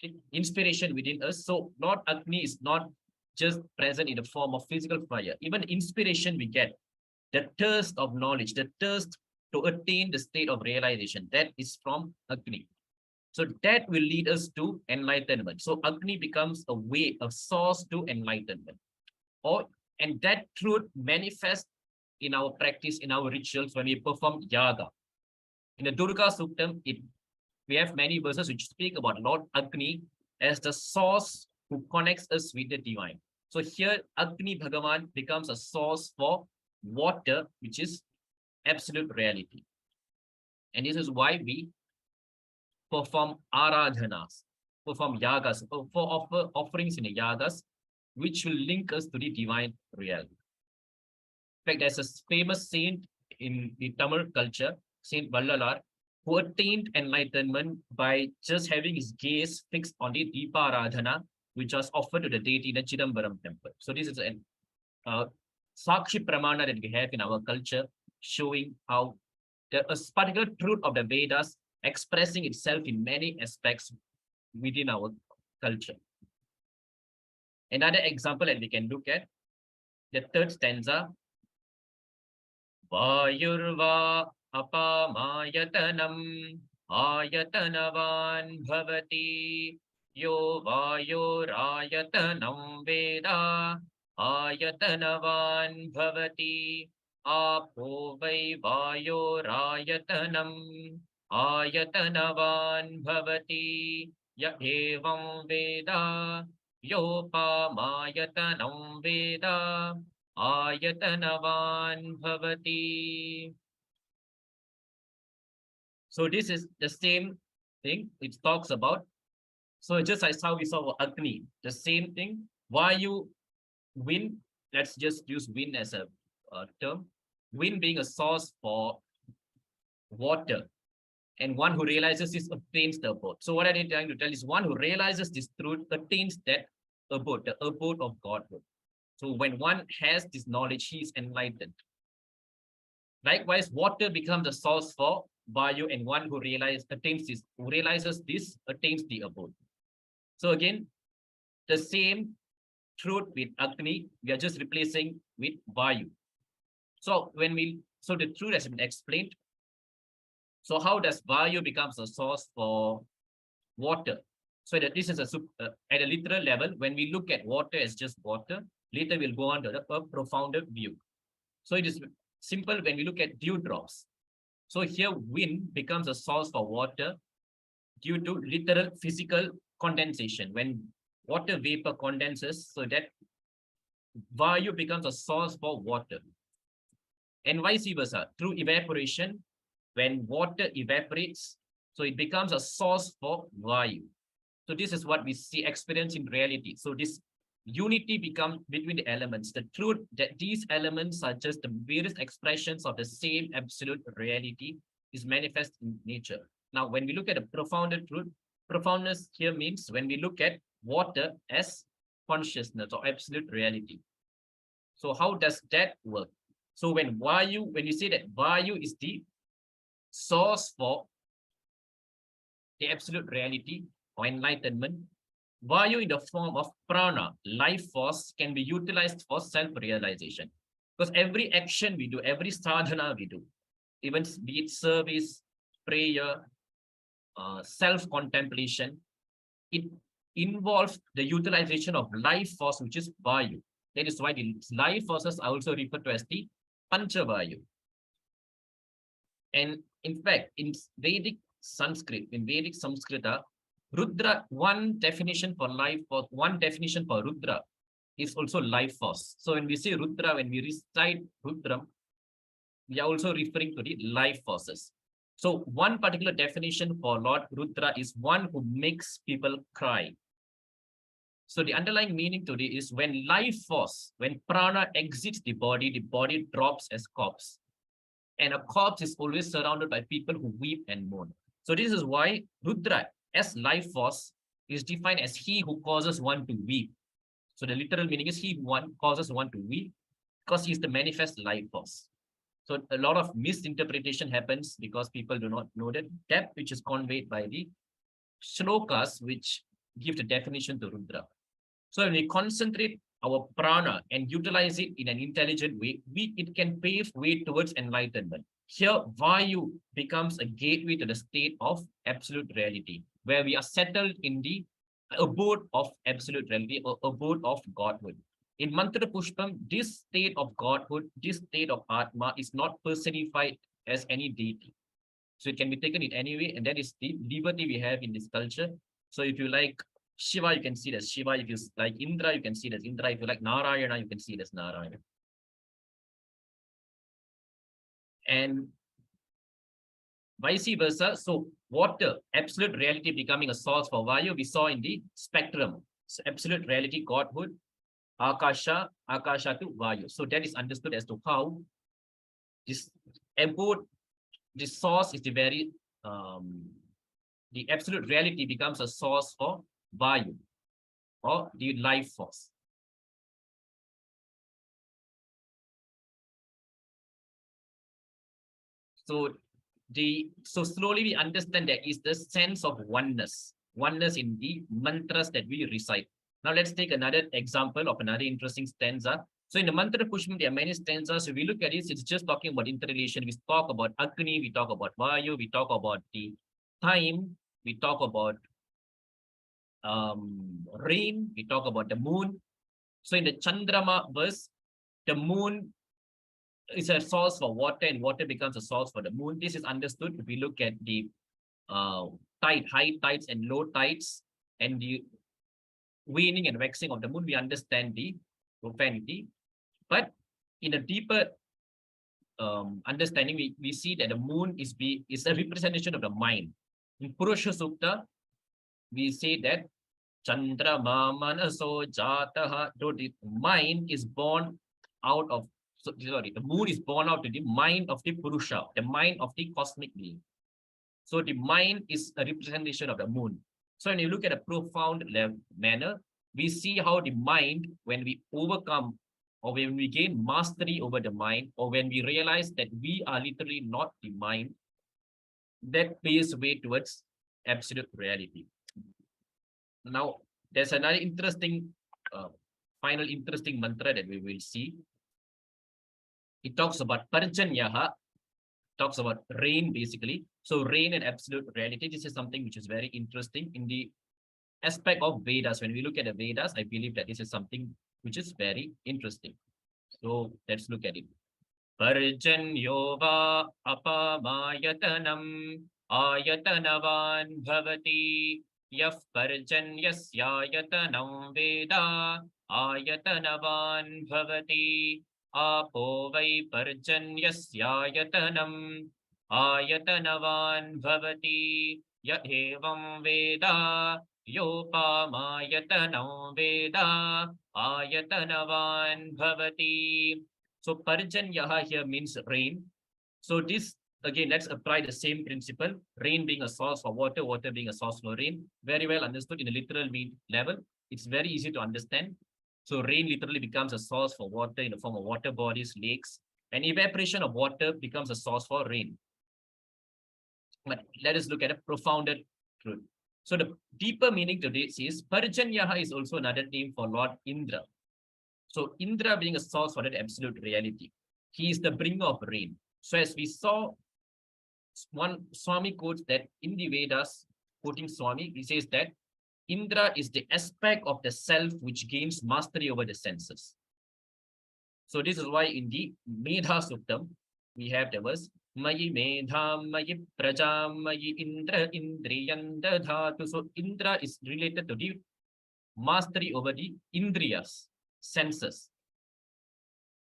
okay? Inspiration within us. So Lord Agni is not just present in the form of physical fire. Even inspiration we get, the thirst of knowledge, the thirst to attain the state of realization, that is from Agni. So that will lead us to enlightenment. So Agni becomes a way, a source to enlightenment. And that truth manifests in our practice, in our rituals when we perform yaga. In the Durga Suktam, we have many verses which speak about Lord Agni as the source who connects us with the divine. So here Agni Bhagavan becomes a source for water, which is absolute reality. And this is why we perform aradhanas, perform yagas, for offerings in the yagas, which will link us to the divine reality. In fact, there's a famous saint in the Tamil culture, Saint Vallalar, who attained enlightenment by just having his gaze fixed on the Deeparadhana, which was offered to the deity in the Chidambaram temple. So this is an Sakshi Pramana that we have in our culture, showing how a particular truth of the Vedas expressing itself in many aspects within our culture. Another example that we can look at, the third stanza, Vayurva apamayatanam ayatanavan bhavati yo vayorayatanam veda ayatanavan bhavati apo vai vayorayatanam ayatanavan bhavati ya evam veda yopamayatanaam veda ayatanavan bhavati. So this is the same thing. It talks about, so just as how we saw Agni, the same thing. Vayu, wind, let's just use wind as a term. Wind being a source for water. And one who realizes this attains the abode. So what I'm trying to tell is one who realizes this truth attains that abode, the abode of Godhood. So when one has this knowledge, he is enlightened. Likewise, water becomes a source for Vayu, and one who attains the abode. So again, the same truth with Agni, we are just replacing with Vayu. So the truth has been explained. So how does Vayu becomes a source for water? So that this is at a literal level, when we look at water as just water, Later, we'll go on to a profounder view. So it is simple when we look at dewdrops. So here, wind becomes a source for water due to literal physical condensation. When water vapor condenses, so that Vayu becomes a source for water. And vice versa, through evaporation, when water evaporates, so it becomes a source for Vayu. So this is what we see experience in reality. So this unity becomes between the elements. The truth that these elements are just the various expressions of the same absolute reality is manifest in nature. Now, when we look at a profounder truth, profoundness here means when we look at water as consciousness or absolute reality. So how does that work? So when you say that Vayu is the source for the absolute reality or enlightenment, Vayu in the form of prana, life force, can be utilized for self-realization. Because every action we do, every sadhana we do, even be it service, prayer, self-contemplation, it involves the utilization of life force, which is Vayu. That is why the life forces are also referred to as the Panchavayu. And in fact, in Vedic Samskrita, Rudra, one definition for Rudra is also life force. So when we say Rudra, when we recite Rudram, we are also referring to the life forces. So one particular definition for Lord Rudra is one who makes people cry. So the underlying meaning today is when life force, when prana exits the body drops as corpse. And a corpse is always surrounded by people who weep and mourn. So this is why Rudra as life force is defined as he who causes one to weep. So the literal meaning is he who causes one to weep because he is the manifest life force. So a lot of misinterpretation happens because people do not know that depth which is conveyed by the shlokas which give the definition to Rudra. So when we concentrate our prana and utilize it in an intelligent way, it can pave way towards enlightenment. Here, Vayu becomes a gateway to the state of absolute reality, where we are settled in the abode of absolute reality or abode of Godhood. In Mantrapushpam, this state of Godhood, this state of Atma is not personified as any deity. So it can be taken in any way, and that is the liberty we have in this culture. So if you like Shiva, you can see it as Shiva. If you like Indra, you can see it as Indra. If you like Narayana, you can see it as Narayana. And vice versa. So water, absolute reality becoming a source for Vayu, we saw in the spectrum. So absolute reality, Godhood, Akasha to Vayu. So that is understood as to how this abode, this source is the very, the absolute reality becomes a source for Vayu or the life force. So slowly we understand there is the sense of oneness in the mantras that we recite. Now let's take another example of another interesting stanza. So in the Mantrapushpam, there are many stanzas. So we look at this, it's just talking about interrelation. We talk about Agni, we talk about Vayu, we talk about the time, we talk about rain, we talk about the moon. So in the Chandrama verse, the moon is a source for water and water becomes a source for the moon. This is understood if we look at the high tides and low tides and the waning and waxing of the moon, we understand the profanity. But in a deeper understanding, we see that the moon is a representation of the mind. In Purusha Sukta, we say that Chandrama manaso jataha, though the mind is born out of, the moon is born out of the mind of the Purusha, the mind of the cosmic being. So the mind is a representation of the moon. So when you look at a profound manner, we see how the mind, when we overcome or when we gain mastery over the mind, or when we realize that we are literally not the mind, that paves way towards absolute reality. Now, there's another interesting, final interesting mantra that we will see. It talks about Parjanyaha, talks about rain basically. So rain and absolute reality, this is something which is very interesting in the aspect of Vedas. When we look at the Vedas, I believe that this is something which is very interesting. So let's look at it. Parjanyo va apamayatanam ayatanavan bhavati yaf parjanyasyayatanam veda ayatanavan bhavati apo vai parjanyasyayatanam ayatanavan bhavati ya evam veda yopamayatanam veda ayatanavan bhavati. So Parjanyaha here means rain. So this, again, let's apply the same principle. Rain being a source for water, water being a source for rain. Very well understood in a literal level. It's very easy to understand. So rain literally becomes a source for water in the form of water bodies, lakes, and evaporation of water becomes a source for rain. But let us look at a profounder truth. So the deeper meaning to this is Parjanyaha is also another name for Lord Indra. So Indra being a source for that absolute reality. He is the bringer of rain. So as we saw, one Swami quotes that in the Vedas, quoting Swami, he says that Indra is the aspect of the self which gains mastery over the senses. So this is why in the Medha Suktam, we have the verse, Mayi Medham, Mayi Prajam, Mayi Indra, Indriyanda Dhatu. So Indra is related to the mastery over the Indriyas, senses.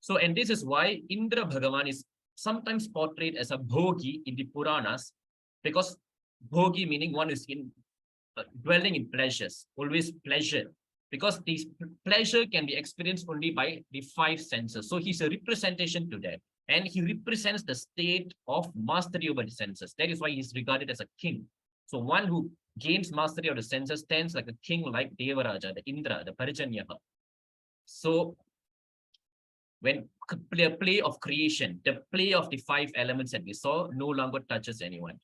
So, and this is why Indra Bhagavan is sometimes portrayed as a bhogi in the Puranas, because bhogi meaning one is in dwelling in pleasures, always pleasure, because this pleasure can be experienced only by the five senses. So he's a representation to that, and he represents the state of mastery over the senses. That is why he's regarded as a king. So one who gains mastery of the senses stands like a king, like Devaraja, the Indra, the Parjanyaha. So when play of creation, the play of the five elements that we saw no longer touches anyone.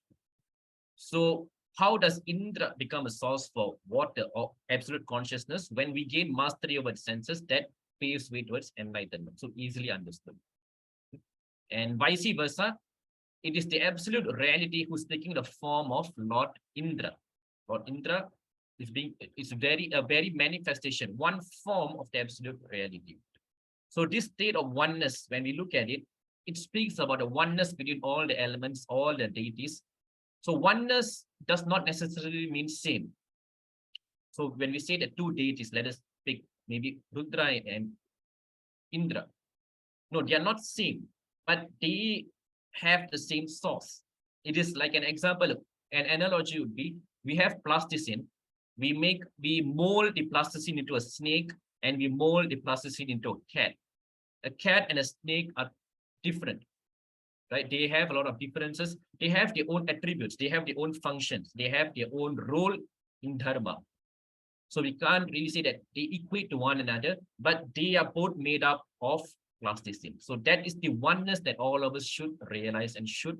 So how does Indra become a source for water or absolute consciousness? When we gain mastery over the senses, that paves way towards enlightenment. So easily understood. And vice versa, it is the absolute reality who's taking the form of Lord Indra. Lord Indra is a very manifestation, one form of the absolute reality. So this state of oneness, when we look at it, it speaks about the oneness between all the elements, all the deities. So oneness does not necessarily mean same. So when we say the two deities, let us pick maybe Rudra and Indra. No, they are not same, but they have the same source. It is like an example, an analogy would be, we have plasticine, we mold the plasticine into a snake, and we mold the plasticine into a cat. A cat and a snake are different, right? They have a lot of differences. They have their own attributes. They have their own functions. They have their own role in dharma. So we can't really say that they equate to one another, but they are both made up of plasticine. So that is the oneness that all of us should realize and should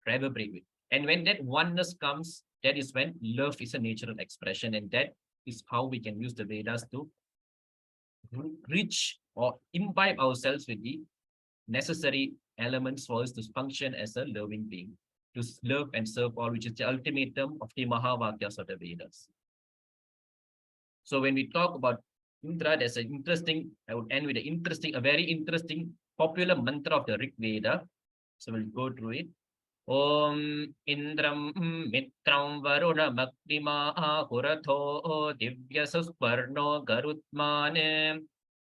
reverberate with. And when that oneness comes, that is when love is a natural expression, and that is how we can use the Vedas to reach or imbibe ourselves with the necessary elements for us to function as a loving being, to love and serve all, which is the ultimatum of the Mahavakyas of the Vedas. So when we talk about Indra, there's an interesting, I would end with a very interesting popular mantra of the Rig Veda. So we'll go through it. Om Indram Mitram Varuna Makdima Huratho Divya Susparno Garutmane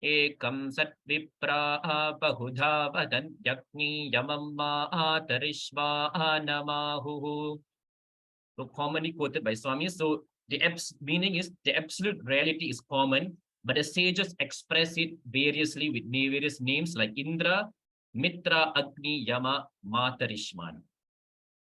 Ekam Sat Vipra Bahudha Vadan Yakni Yamamma Tarishva Namahu. So commonly quoted by Swami. So the meaning is the absolute reality is common, but the sages express it variously with various names like Indra, Mitra, Agni, Yama, Matarishman.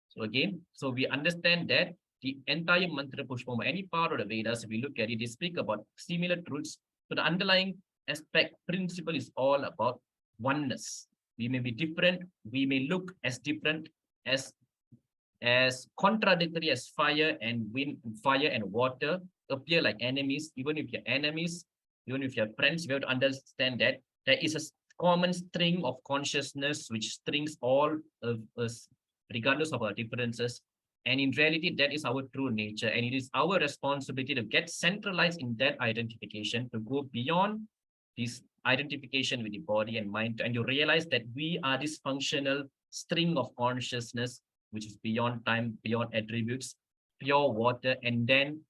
So again, so we understand that the entire Mantrapushpam, any part of the Vedas, if we look at it, they speak about similar truths. So the underlying aspect, principle is all about oneness. We may be different, we may look as different, as contradictory as fire and wind, fire and water appear like enemies. Even if you're enemies, even if you're friends, we have to understand that there is a common string of consciousness which strings all of us, regardless of our differences. And in reality, that is our true nature. And it is our responsibility to get centralized in that identification, to go beyond this identification with the body and mind, and you realize that we are this functional string of consciousness, which is beyond time, beyond attributes, pure water. And then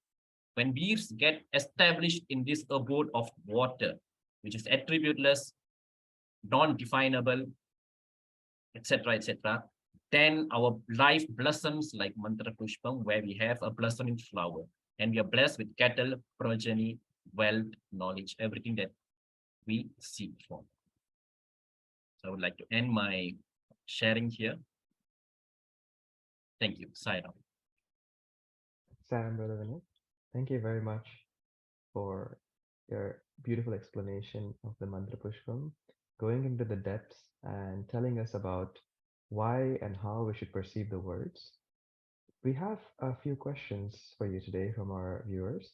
when we get established in this abode of water, which is attributeless, non-definable, etc., etc., then our life blossoms like Mantrapushpam, where we have a blossoming flower, and we are blessed with cattle, progeny, wealth, knowledge, everything that we seek for. So I would like to end my sharing here. Thank you. Sai Ram. Sam, Brother Vinay, thank you very much for your beautiful explanation of the Mantrapushpam, going into the depths and telling us about why and how we should perceive the words. We have a few questions for you today from our viewers.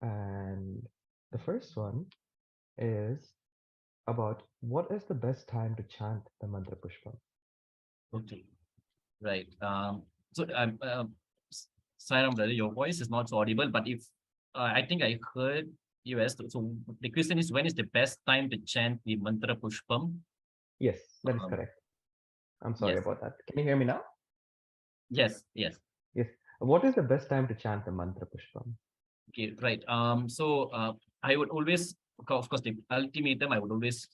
And the first one is about what is the best time to chant the Mantrapushpam? Okay. Right. So Sai Ram, brother, your voice is not so audible, but if I think I heard you ask, so the question is, when is the best time to chant the Mantrapushpam? Yes, that is correct. I'm sorry yes. about that. Can you hear me now? Yes, yes. Yes. What is the best time to chant the Mantrapushpam? Okay, right. So I would always, of course, the ultimatum, I would always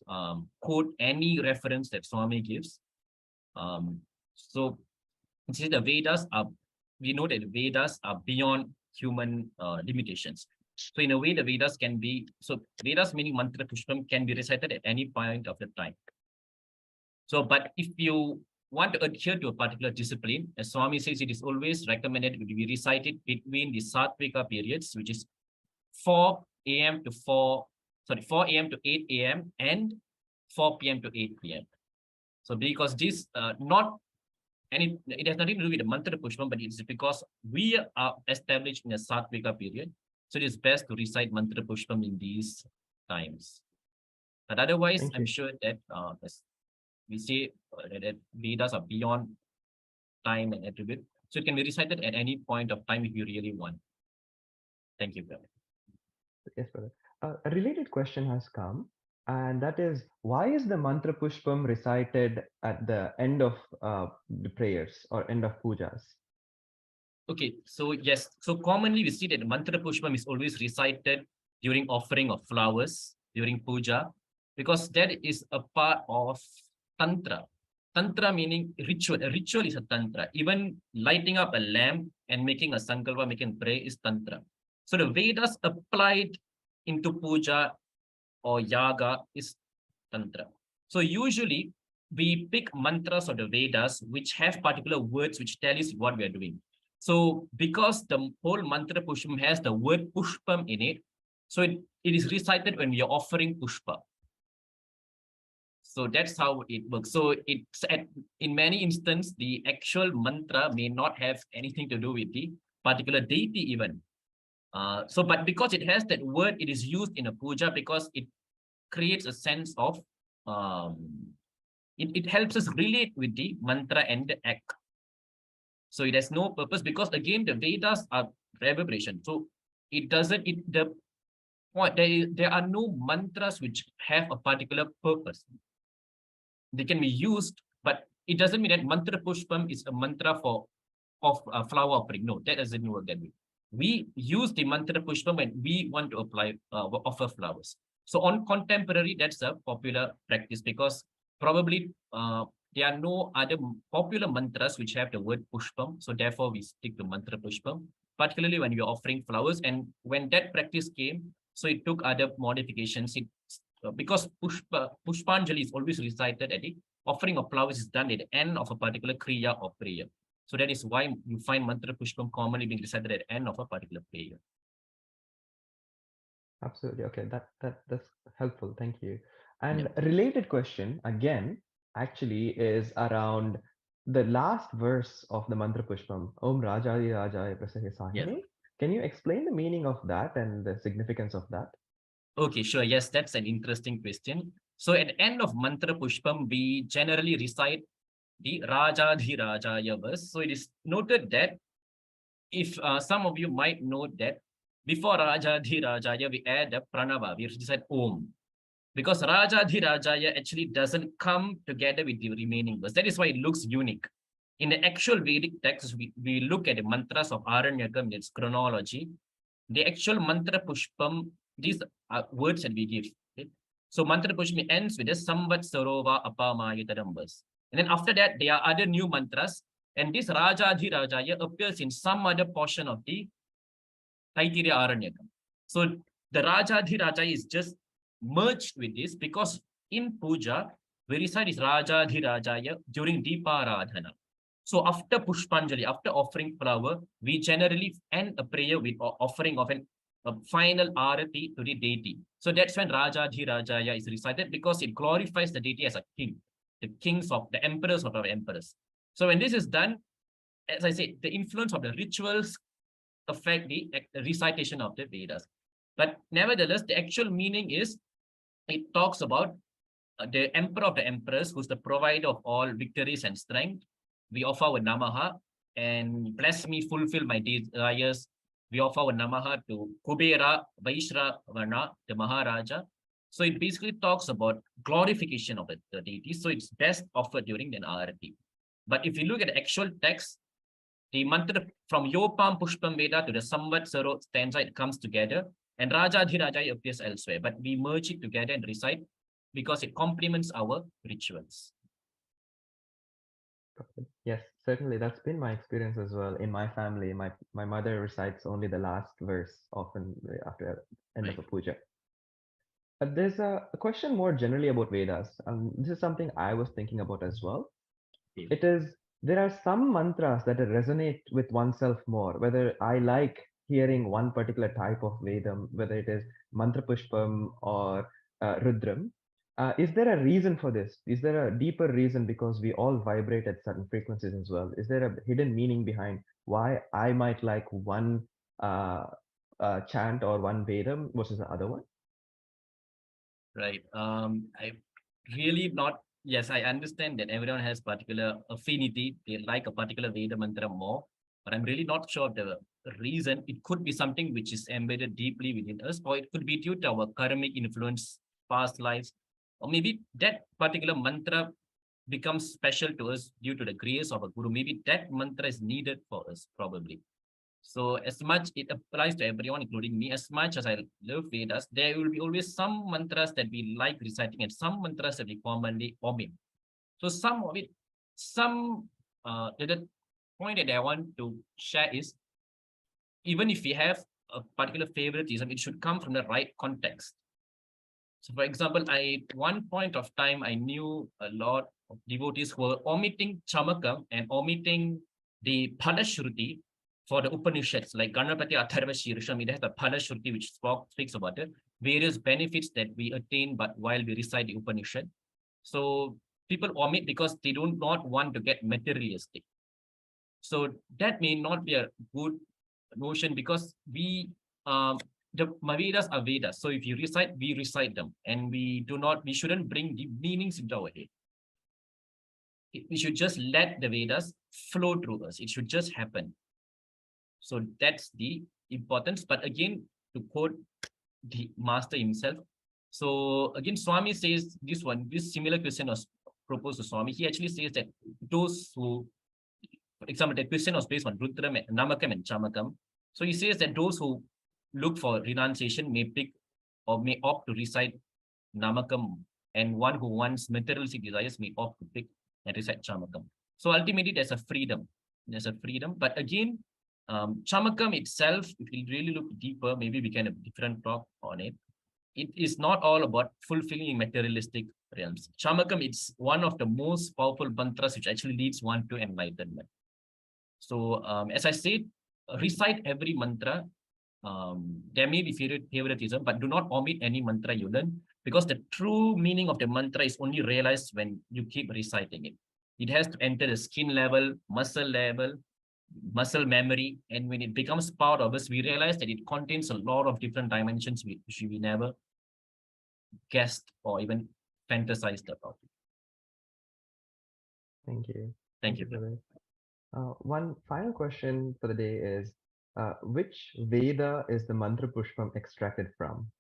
quote any reference that Swami gives. So see, the Vedas are, we know that the Vedas are beyond human limitations. So in a way, the Vedas can be, so Vedas meaning Mantrapushpam can be recited at any point of the time. So, but if you want to adhere to a particular discipline, as Swami says, it is always recommended to be recited between the Satvika periods, which is 4 a.m. to 4 a.m. to 8 a.m. and 4 p.m. to 8 p.m. So because this and it has nothing to do with the Mantrapushpam, but it's because we are established in a Satvika period. So it is best to recite Mantrapushpam in these times. But otherwise, I'm sure that as we say that Vedas are beyond time and attribute. So it can be recited at any point of time if you really want. Thank you, brother. Yes, brother. A related question has come, and that is, why is the Mantrapushpam recited at the end of the prayers or end of pujas? Okay, so yes, so commonly we see that Mantrapushpam is always recited during offering of flowers, during puja, because that is a part of Tantra. Tantra meaning ritual. A ritual is a Tantra. Even lighting up a lamp and making a sankalpa, making prayer is Tantra. So the Vedas applied into puja or yaga is Tantra. So usually we pick mantras of the Vedas which have particular words which tell us what we are doing. So because the whole Mantrapushpam has the word Pushpam in it, so it is recited when we are offering Pushpa. So that's how it works. So it's in many instances, the actual mantra may not have anything to do with the particular deity even. But because it has that word, it is used in a puja because it creates a sense of, it helps us relate with the mantra and the act. So it has no purpose because again, the Vedas are reverberation. So it doesn't, there are no mantras which have a particular purpose. They can be used, but it doesn't mean that Mantrapushpam is a mantra of flower offering. No, that doesn't work that way. We use the Mantrapushpam when we want to apply offer flowers. So on contemporary, that's a popular practice because probably there are no other popular mantras which have the word Pushpam. So therefore, we stick to Mantrapushpam, particularly when we're offering flowers. And when that practice came, so it took other modifications. Because Pushpanjali is always recited at the offering of flowers is done at the end of a particular kriya or prayer. So that is why you find Mantrapushpam commonly being recited at the end of a particular prayer. Absolutely. Okay, that's helpful. Thank you. And a related question again, actually, is around the last verse of the Mantrapushpam, Om Rajaya Rajaya Prasaya Sahine. Can you explain the meaning of that and the significance of that? Okay, sure. Yes, that's an interesting question. So at the end of Mantrapushpam, we generally recite the Rajadhi Rajaya verse. So it is noted that if some of you might know that before Rajadhirajaya, we add the Pranava, we said Om. Because Rajadhirajaya actually doesn't come together with the remaining verse. That is why it looks unique. In the actual Vedic text, we look at the mantras of Aranyakam, its chronology. The actual Mantrapushpam, these are words that we give. Okay? So Mantrapushpam ends with a Samvat Sarova Apamayitadam verse. And then after that, there are other new mantras. And this Rajadhirajaya appears in some other portion of the Taittiriya Aranyakam. So the Rajadhirajaya is just merged with this because in puja, we recite is Rajadhirajaya during Deeparadhana. So after Pushpanjali, after offering flower, we generally end a prayer with offering of a final arati to the deity. So that's when Rajadhirajaya is recited because it glorifies the deity as a king, the kings of the emperors of our emperors. So when this is done, as I said, the influence of the rituals affect the recitation of the Vedas. But nevertheless, the actual meaning is, it talks about the emperor of the emperors, who's the provider of all victories and strength. We offer our namaha, and bless me, fulfill my desires. We offer our namaha to Kubera Vaishravana, the Maharaja. So it basically talks about glorification of the deity. So it's best offered during an arati. But if you look at the actual text, the mantra from Yopam Pushpam Veda to the Samvat Saro stanza, it comes together, and Rajadhirajaya appears elsewhere, but we merge it together and recite because it complements our rituals. Yes, certainly. That's been my experience as well. In my family, my mother recites only the last verse, often after end of a puja. There's a question more generally about Vedas. This is something I was thinking about as well. Okay. It is, there are some mantras that resonate with oneself more, whether I like hearing one particular type of Vedam, whether it is Mantrapushpam or Rudram. Is there a reason for this? Is there a deeper reason because we all vibrate at certain frequencies as well? Is there a hidden meaning behind why I might like one chant or one Vedam versus the other one? Right. I really not. Yes, I understand that everyone has particular affinity. They like a particular Veda mantra more, but I'm really not sure of the reason. It could be something which is embedded deeply within us, or it could be due to our karmic influence, past lives, or maybe that particular mantra becomes special to us due to the grace of a guru. Maybe that mantra is needed for us, probably. So as much it applies to everyone, including me, as much as I love Vedas, there will be always some mantras that we like reciting and some mantras that we commonly omit. So some of it, the point that I want to share is, even if we have a particular favoritism, it should come from the right context. So for example, at one point of time, I knew a lot of devotees who were omitting Chamakam and omitting the Palashruti for the Upanishads, like Ganapati Atharva Shirsham, it has the Palashruti, which speaks about the various benefits that we attain but while we recite the Upanishad. So people omit because they do not want to get materialistic. So that may not be a good notion because the Vedas are Vedas. So if you recite, we recite them, and we shouldn't bring the meanings into our head. We should just let the Vedas flow through us. It should just happen. So that's the importance. But again, to quote the master himself. So again, Swami says this similar question was proposed to Swami. He actually says that those who, for example, the question was based on Rudram, Namakam and Chamakam. So he says that those who look for renunciation may pick or may opt to recite Namakam, and one who wants materialistic desires may opt to pick and recite Chamakam. So ultimately, there's a freedom. But again, Chamakam itself, if we really look deeper, maybe we can have a different talk on it. It is not all about fulfilling materialistic realms. Chamakam, it's one of the most powerful mantras which actually leads one to enlightenment. So as I said, recite every mantra. There may be favoritism, but do not omit any mantra you learn, because the true meaning of the mantra is only realized when you keep reciting it. It has to enter the skin level, muscle memory, and when it becomes part of us, we realize that it contains a lot of different dimensions which we never guessed or even fantasized about. Thank you. Thank you. One final question for the day is, which Veda is the Mantrapushpam extracted from?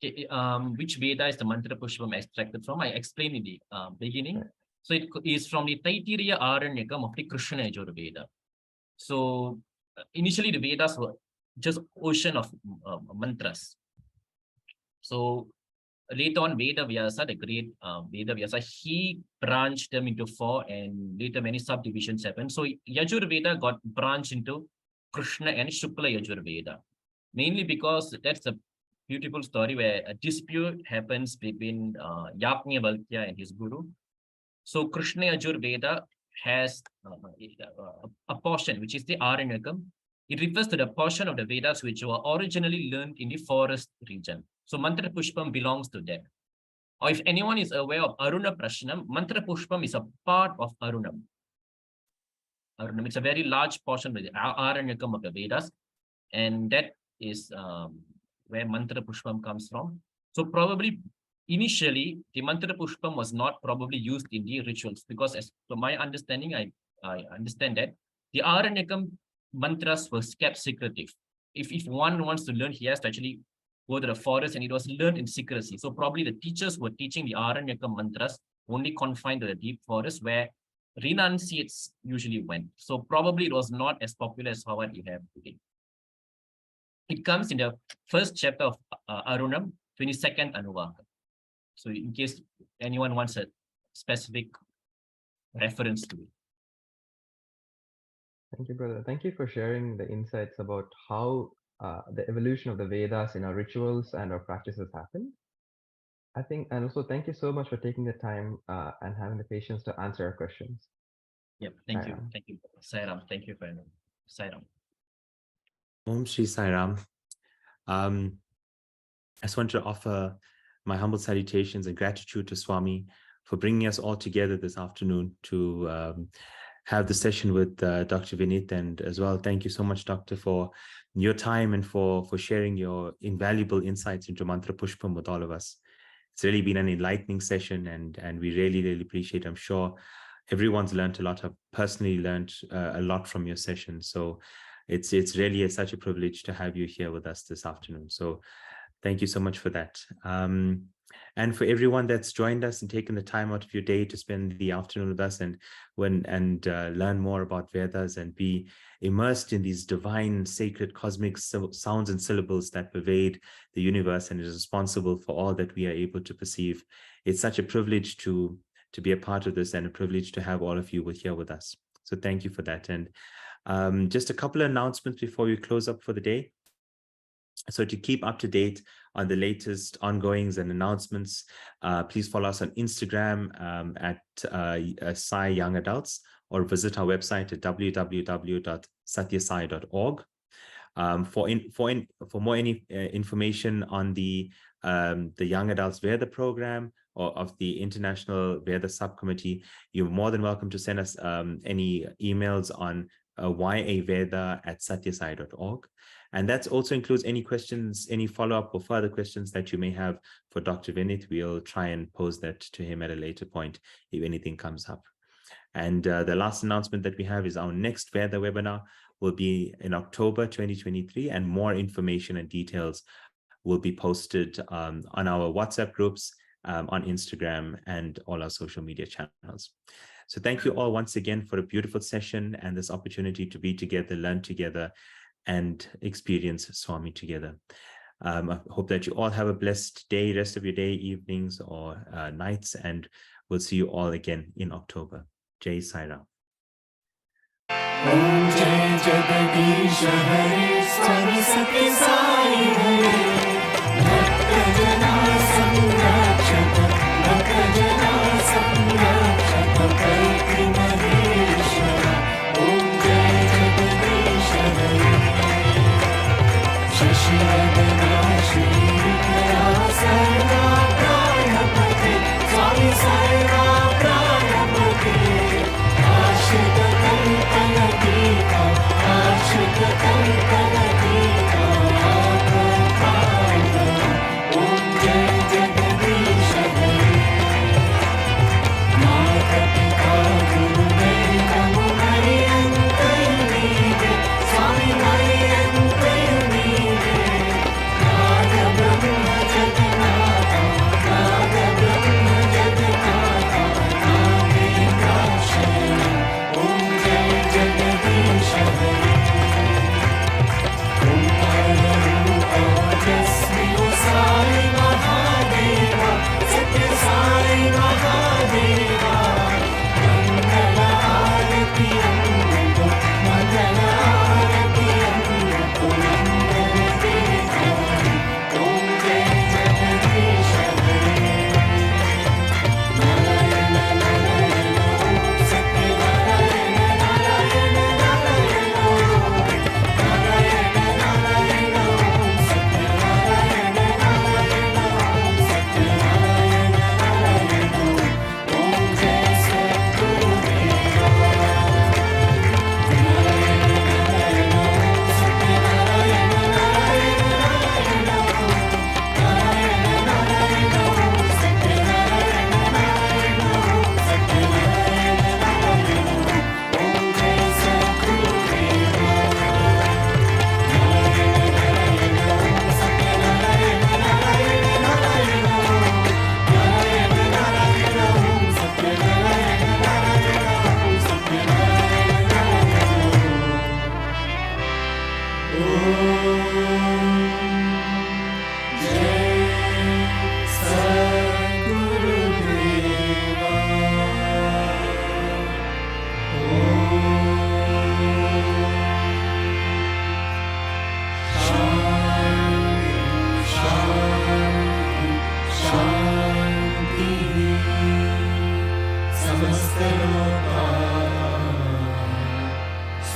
Which Veda is the Mantrapushpam extracted from? I explained in the beginning. Right. So it is from the Taittiriya Aranyakam of the Krishna Yajurveda. So initially the Vedas were just ocean of mantras. So later on, Veda Vyasa, the great Veda Vyasa, he branched them into 4, and later many subdivisions happened. So Yajurveda got branched into Krishna and Shukla Yajurveda, mainly because that's a beautiful story where a dispute happens between Yajnavalkya and his guru. So Krishna Yajurveda has a portion which is the Aranyakam. It refers to the portion of the Vedas which were originally learned in the forest region. So Mantrapushpam belongs to that. Or if anyone is aware of Aruna Prashnam, Mantrapushpam is a part of Arunam. Arunam, it's a very large portion of the Aranyakam of the Vedas, and that is where Mantrapushpam comes from. So probably initially the Mantrapushpam was not probably used in the rituals, because as to my understanding, I understand that the Aranyakam mantras was kept secretive. If one wants to learn, he has to actually go to the forest, and it was learned in secrecy. So probably the teachers were teaching the Aranyakam mantras only confined to the deep forest where renunciates usually went. So probably it was not as popular as what you have today. It comes in the first chapter of Arunam, 22nd Anuvaka. So in case anyone wants a specific reference to it. Thank you, brother. Thank you for sharing the insights about how the evolution of the Vedas in our rituals and our practices happened. I think, and also thank you so much for taking the time and having the patience to answer our questions. Yep, thank you. Thank you, Sairam. Thank you for Sairam. Om Shri Sairam. I just want to offer my humble salutations and gratitude to Swami for bringing us all together this afternoon to have the session with Dr. Vinit, and as well, thank you so much, Doctor, for your time and for sharing your invaluable insights into Mantrapushpam with all of us. It's really been an enlightening session, and we really, really appreciate. I'm sure everyone's learned a lot. I've personally learned a lot from your session. So it's really such a privilege to have you here with us this afternoon. So thank you so much for that. And for everyone that's joined us and taken the time out of your day to spend the afternoon with us and learn more about Vedas and be immersed in these divine, sacred, cosmic sounds and syllables that pervade the universe and is responsible for all that we are able to perceive. It's such a privilege to be a part of this, and a privilege to have all of you here with us. So thank you for that. And just a couple of announcements before we close up for the day. So to keep up to date on the latest ongoings and announcements, please follow us on Instagram at Sai Young Adults, or visit our website at www.sathyasai.org. For more information on the Young Adults Veda program or of the International Veda Subcommittee, you're more than welcome to send us any emails on yaveda@sathyasai.org. And that also includes any questions, any follow-up or further questions that you may have for Dr. Vinit. We'll try and pose that to him at a later point if anything comes up. And the last announcement that we have is our next Veda webinar will be in October 2023, and more information and details will be posted on our WhatsApp groups, on Instagram, and all our social media channels. So thank you all once again for a beautiful session and this opportunity to be together, learn together, and experience Swami together. I hope that you all have a blessed day, rest of your day, evenings, or nights, and we'll see you all again in October. Jai Sai Ram. Om Jai Jagadish Hare Swami Sathya Sai Hare Bhakta Jana Samrakshaka Bhakta Jana Samrakshaka Kaiti Maheshwara Om Jai Jagadish Hare Shashivardhana Shridhara Sarva Prayapate Swami Sarva Prayapate Ashita Kalpana-dita, Ashita Kalpana-dita, Prabhava, Om Jai Jagadish Hare. Mata Pita Guru Deva Mumari Antarnide, Swami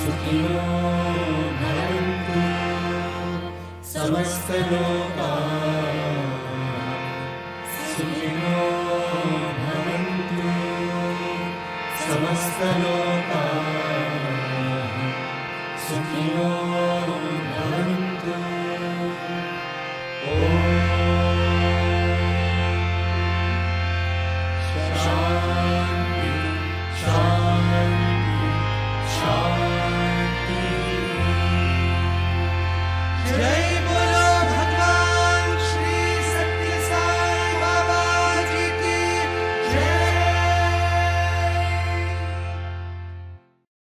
सुखिनो भवन्तु समस्तलोका सुखिनो भवन्तु समस्तलोका